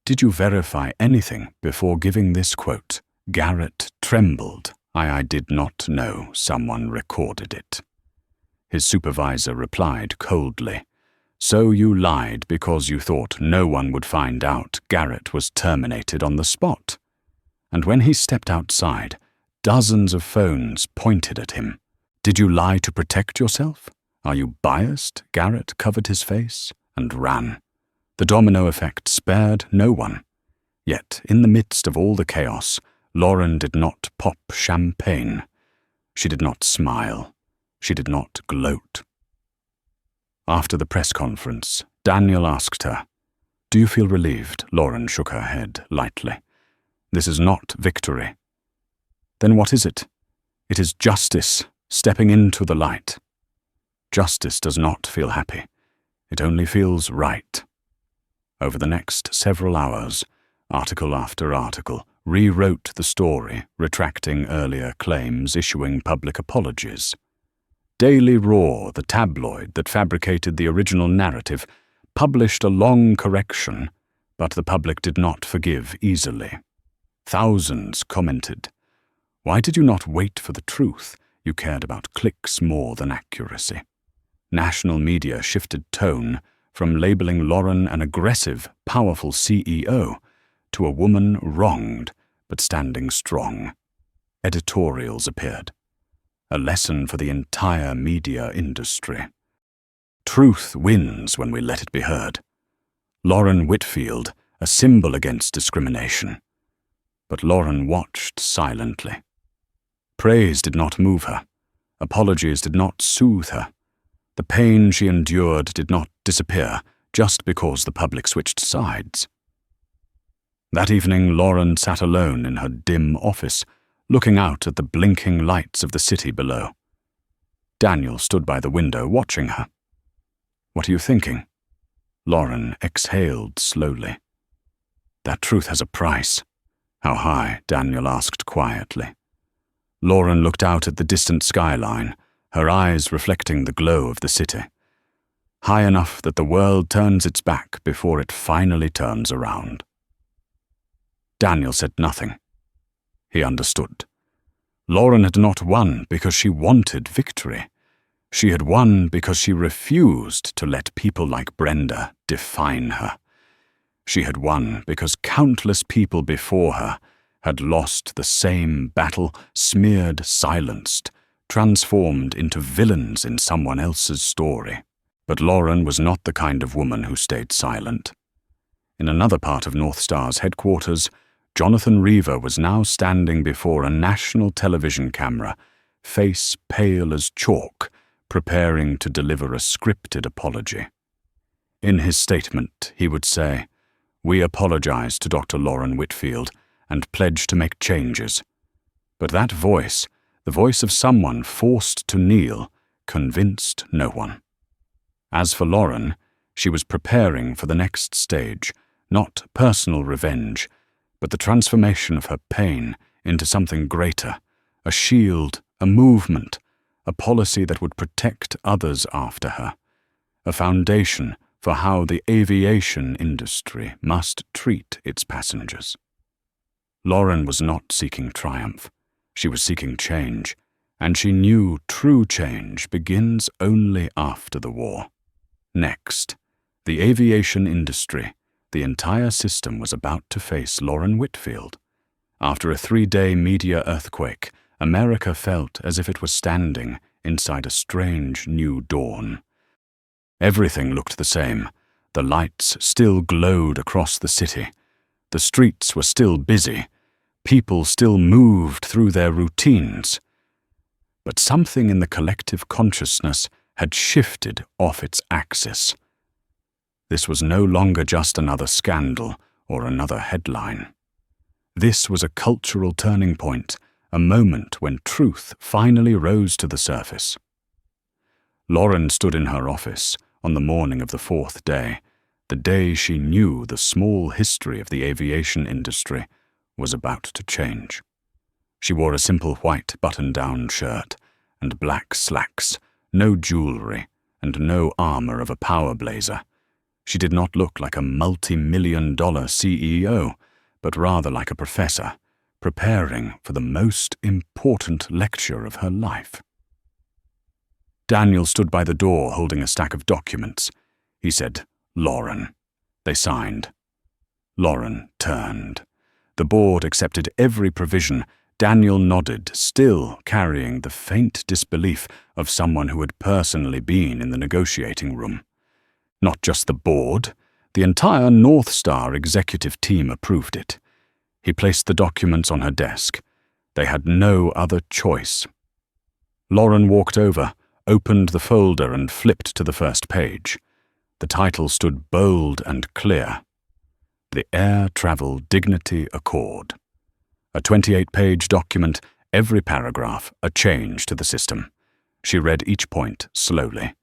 "Did you verify anything before giving this quote?" Garrett trembled. I did not know someone recorded it." His supervisor replied coldly, "So you lied because you thought no one would find out Garrett was terminated on the spot." And when he stepped outside, dozens of phones pointed at him. "Did you lie to protect yourself? Are you biased?" Garrett covered his face and ran. The domino effect spared no one. Yet, in the midst of all the chaos, Lauren did not pop champagne. She did not smile. She did not gloat. After the press conference, Daniel asked her, "Do you feel relieved?" Lauren shook her head lightly. "This is not victory." "Then what is it?" "It is justice, stepping into the light." Justice does not feel happy. It only feels right. Over the next several hours, article after article rewrote the story, retracting earlier claims, issuing public apologies. Daily Roar, the tabloid that fabricated the original narrative, published a long correction, but the public did not forgive easily. Thousands commented, "Why did you not wait for the truth? You cared about clicks more than accuracy." National media shifted tone from labeling Lauren an aggressive, powerful CEO to a woman wronged but standing strong. Editorials appeared. A lesson for the entire media industry. Truth wins when we let it be heard. Lauren Whitfield, a symbol against discrimination. But Lauren watched silently. Praise did not move her. Apologies did not soothe her. The pain she endured did not disappear just because the public switched sides. That evening, Lauren sat alone in her dim office, looking out at the blinking lights of the city below. Daniel stood by the window watching her. "What are you thinking?" Lauren exhaled slowly. "That truth has a price." "How high?" Daniel asked quietly. Lauren looked out at the distant skyline, her eyes reflecting the glow of the city. High enough that the world turns its back before it finally turns around. Daniel said nothing. He understood. Lauren had not won because she wanted victory. She had won because she refused to let people like Brenda define her. She had won because countless people before her had lost the same battle, smeared, silenced, transformed into villains in someone else's story. But Lauren was not the kind of woman who stayed silent. In another part of North Star's headquarters, Jonathan Reaver was now standing before a national television camera, face pale as chalk, preparing to deliver a scripted apology. In his statement, he would say, "We apologize to Dr. Lauren Whitfield and pledge to make changes. But that voice, the voice of someone forced to kneel, convinced no one. As for Lauren, she was preparing for the next stage, not personal revenge, but the transformation of her pain into something greater, a shield, a movement, a policy that would protect others after her, a foundation for how the aviation industry must treat its passengers. Lauren was not seeking triumph. She was seeking change, and she knew true change begins only after the war. Next, the aviation industry, the entire system was about to face Lauren Whitfield. After a 3-day media earthquake, America felt as if it was standing inside a strange new dawn. Everything looked the same. The lights still glowed across the city. The streets were still busy. People still moved through their routines. But something in the collective consciousness had shifted off its axis. This was no longer just another scandal or another headline. This was a cultural turning point, a moment when truth finally rose to the surface. Lauren stood in her office on the morning of the 4th day, the day she knew the small history of the aviation industry was about to change. She wore a simple white button-down shirt and black slacks, no jewelry, and no armor of a power blazer. She did not look like a multi-million-dollar CEO, but rather like a professor, preparing for the most important lecture of her life. Daniel stood by the door holding a stack of documents. He said, "Lauren." They signed. Lauren turned. The board accepted every provision. Daniel nodded, still carrying the faint disbelief of someone who had personally been in the negotiating room. Not just the board, the entire North Star executive team approved it. He placed the documents on her desk. They had no other choice. Lauren walked over, opened the folder and flipped to the first page. The title stood bold and clear. The Air Travel Dignity Accord. A 28-page document, every paragraph a change to the system. She read each point slowly.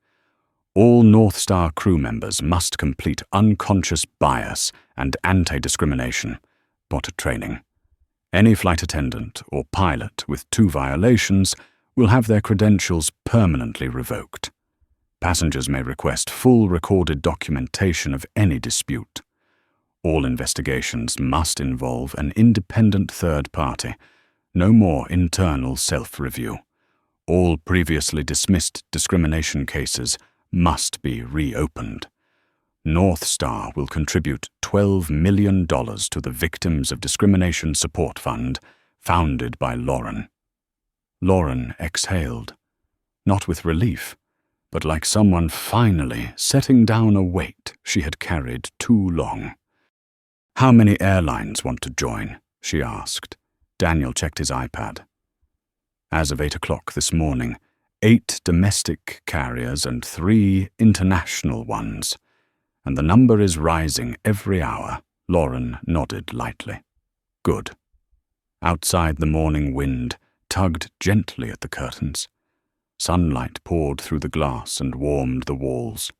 All North Star crew members must complete unconscious bias and anti-discrimination (BOT) training. Any flight attendant or pilot with 2 violations will have their credentials permanently revoked. Passengers may request full recorded documentation of any dispute. All investigations must involve an independent third party. No more internal self-review. All previously dismissed discrimination cases must be reopened. North Star will contribute $12 million to the Victims of Discrimination Support Fund, founded by Lauren. Lauren exhaled, not with relief, but like someone finally setting down a weight she had carried too long. "How many airlines want to join?" she asked. Daniel checked his iPad. As of 8 o'clock this morning, 8 domestic carriers and 3 international ones. And the number is rising every hour. Lauren nodded lightly. Good. Outside, the morning wind tugged gently at the curtains. Sunlight poured through the glass and warmed the walls.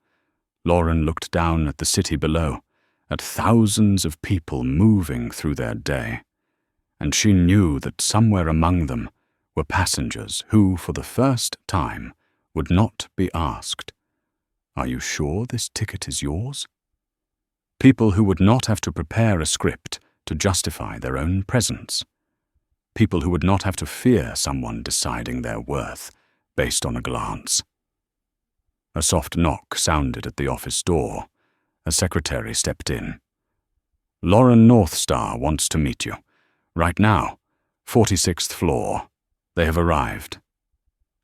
Lauren looked down at the city below, at thousands of people moving through their day. And she knew that somewhere among them were passengers who, for the first time, would not be asked, "Are you sure this ticket is yours?" People who would not have to prepare a script to justify their own presence. People who would not have to fear someone deciding their worth based on a glance. A soft knock sounded at the office door. A secretary stepped in. "Lauren North Star wants to meet you. Right now, 46th floor. They have arrived."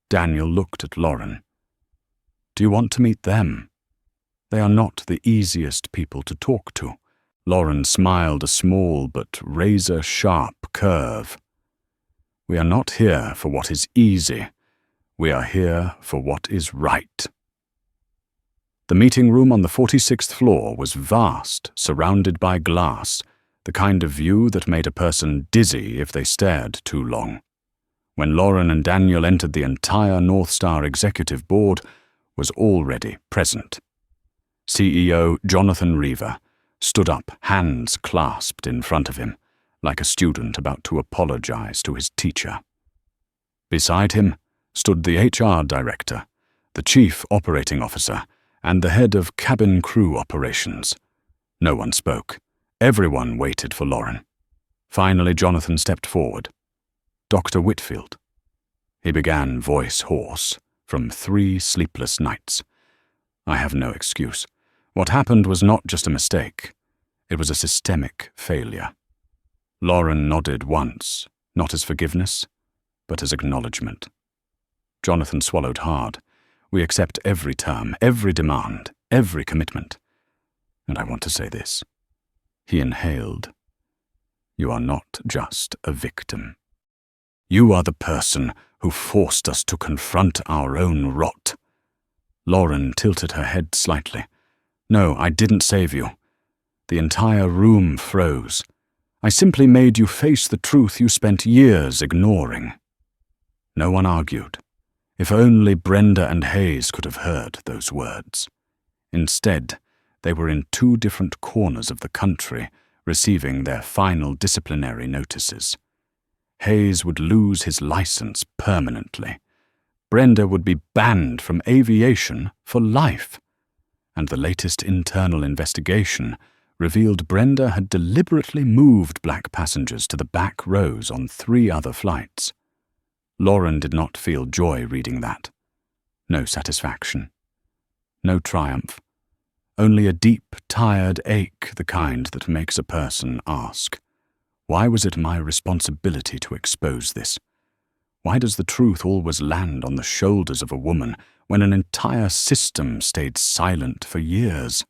Daniel looked at Lauren. "Do you want to meet them? They are not the easiest people to talk to." Lauren smiled a small but razor-sharp curve. "We are not here for what is easy. We are here for what is right." The meeting room on the 46th floor was vast, surrounded by glass, the kind of view that made a person dizzy if they stared too long. When Lauren and Daniel entered, the entire North Star executive board was already present. CEO Jonathan Reaver stood up, hands clasped in front of him, like a student about to apologize to his teacher. Beside him stood the HR director, the chief operating officer, and the head of cabin crew operations. No one spoke. Everyone waited for Lauren. Finally, Jonathan stepped forward. Dr. Whitfield. He began, voice hoarse, from 3 sleepless nights. I have no excuse. What happened was not just a mistake. It was a systemic failure. Lauren nodded once, not as forgiveness, but as acknowledgement. Jonathan swallowed hard. We accept every term, every demand, every commitment. And I want to say this. He inhaled. You are not just a victim. You are the person who forced us to confront our own rot. Lauren tilted her head slightly. No, I didn't save you. The entire room froze. I simply made you face the truth you spent years ignoring. No one argued. If only Brenda and Hayes could have heard those words. Instead, they were in 2 different corners of the country, receiving their final disciplinary notices. Hayes would lose his license permanently. Brenda would be banned from aviation for life. And the latest internal investigation revealed Brenda had deliberately moved black passengers to the back rows on 3 other flights. Lauren did not feel joy reading that. No satisfaction. No triumph. Only a deep, tired ache, the kind that makes a person ask, why was it my responsibility to expose this? Why does the truth always land on the shoulders of a woman when an entire system stayed silent for years?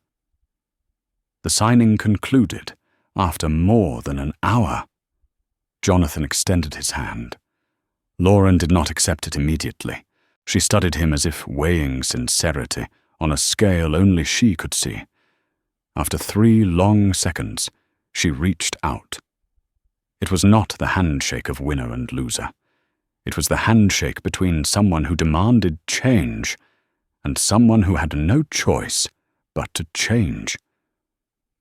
The signing concluded after more than an hour. Jonathan extended his hand. Lauren did not accept it immediately. She studied him as if weighing sincerity on a scale only she could see. After 3 long seconds, she reached out. It was not the handshake of winner and loser. It was the handshake between someone who demanded change and someone who had no choice but to change.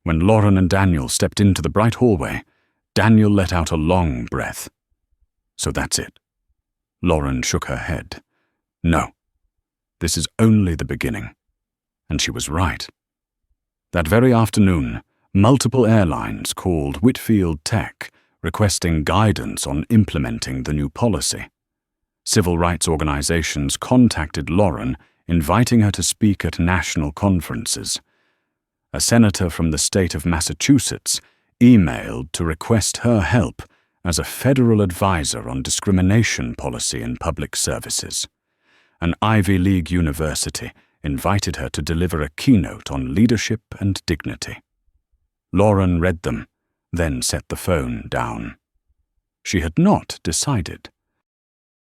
When Lauren and Daniel stepped into the bright hallway, Daniel let out a long breath. So that's it. Lauren shook her head. No, this is only the beginning. And she was right. That very afternoon, multiple airlines called Whitfield Tech, requesting guidance on implementing the new policy. Civil rights organizations contacted Lauren, inviting her to speak at national conferences. A senator from the state of Massachusetts emailed to request her help as a federal advisor on discrimination policy in public services. An Ivy League university invited her to deliver a keynote on leadership and dignity. Lauren read them, then set the phone down. She had not decided.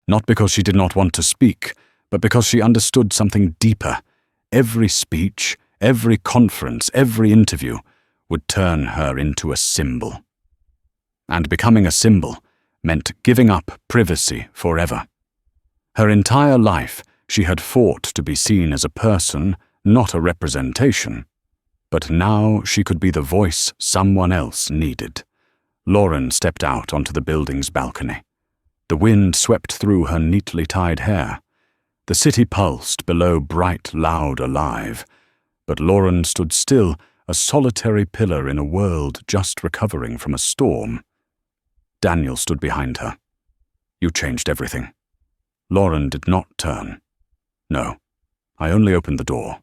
Not because she did not want to speak, but because she understood something deeper. Every speech, every conference, every interview would turn her into a symbol. And becoming a symbol meant giving up privacy forever. Her entire life, she had fought to be seen as a person, not a representation. But now she could be the voice someone else needed. Lauren stepped out onto the building's balcony. The wind swept through her neatly tied hair. The city pulsed below, bright, loud, alive. But Lauren stood still, a solitary pillar in a world just recovering from a storm. Daniel stood behind her. You changed everything. Lauren did not turn. No, I only opened the door.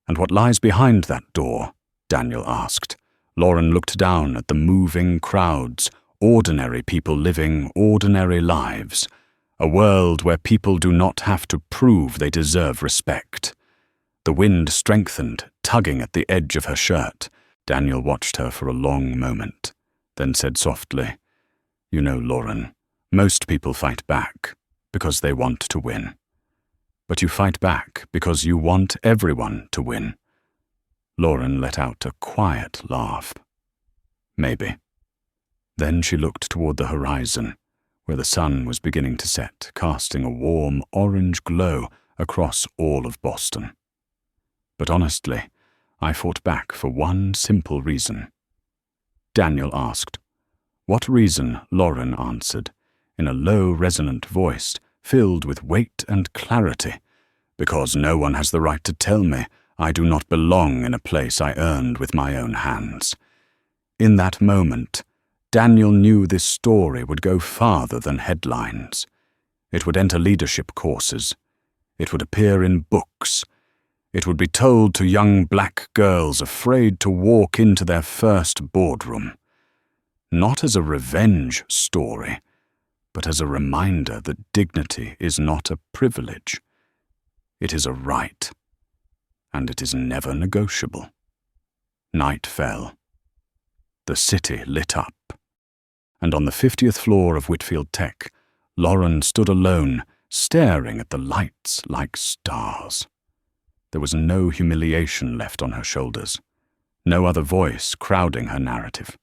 And what lies behind that door? Daniel asked. Lauren looked down at the moving crowds, ordinary people living ordinary lives. A world where people do not have to prove they deserve respect. The wind strengthened, tugging at the edge of her shirt. Daniel watched her for a long moment, then said softly, You know, Lauren, most people fight back because they want to win. But you fight back because you want everyone to win. Lauren let out a quiet laugh. Maybe. Then she looked toward the horizon, where the sun was beginning to set, casting a warm orange glow across all of Boston. But honestly, I fought back for one simple reason. Daniel asked. What reason? Lauren answered, in a low, resonant voice filled with weight and clarity. Because no one has the right to tell me I do not belong in a place I earned with my own hands. In that moment, Daniel knew this story would go farther than headlines. It would enter leadership courses. It would appear in books. It would be told to young black girls afraid to walk into their first boardroom. Not as a revenge story, but as a reminder that dignity is not a privilege. It is a right, and it is never negotiable. Night fell. The city lit up. And on the 50th floor of Whitfield Tech, Lauren stood alone, staring at the lights like stars. There was no humiliation left on her shoulders, no other voice crowding her narrative,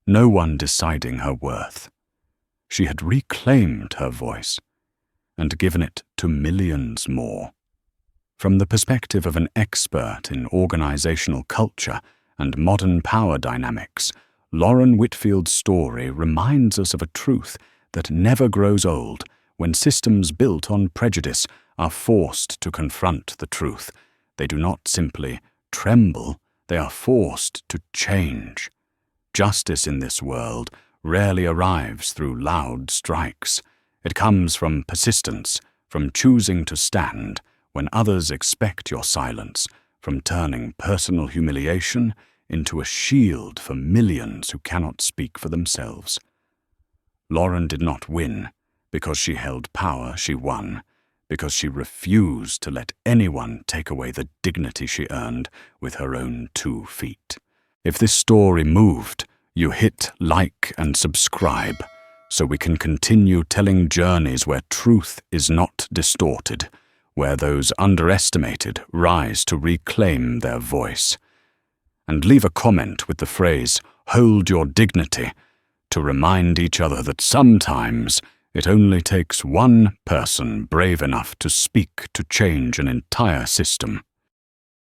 no one deciding her worth. She had reclaimed her voice and given it to millions more. From the perspective of an expert in organizational culture and modern power dynamics, Lauren Whitfield's story reminds us of a truth that never grows old when systems built on prejudice are forced to confront the truth. They do not simply tremble, they are forced to change. Justice in this world rarely arrives through loud strikes. It comes from persistence, from choosing to stand when others expect your silence, from turning personal humiliation into a shield for millions who cannot speak for themselves. Lauren did not win because she held power. She won because she refused to let anyone take away the dignity she earned with her own 2 feet. If this story moved, you hit like and subscribe so we can continue telling journeys where truth is not distorted, where those underestimated rise to reclaim their voice. And leave a comment with the phrase, "Hold your dignity," to remind each other that sometimes it only takes one person brave enough to speak to change an entire system.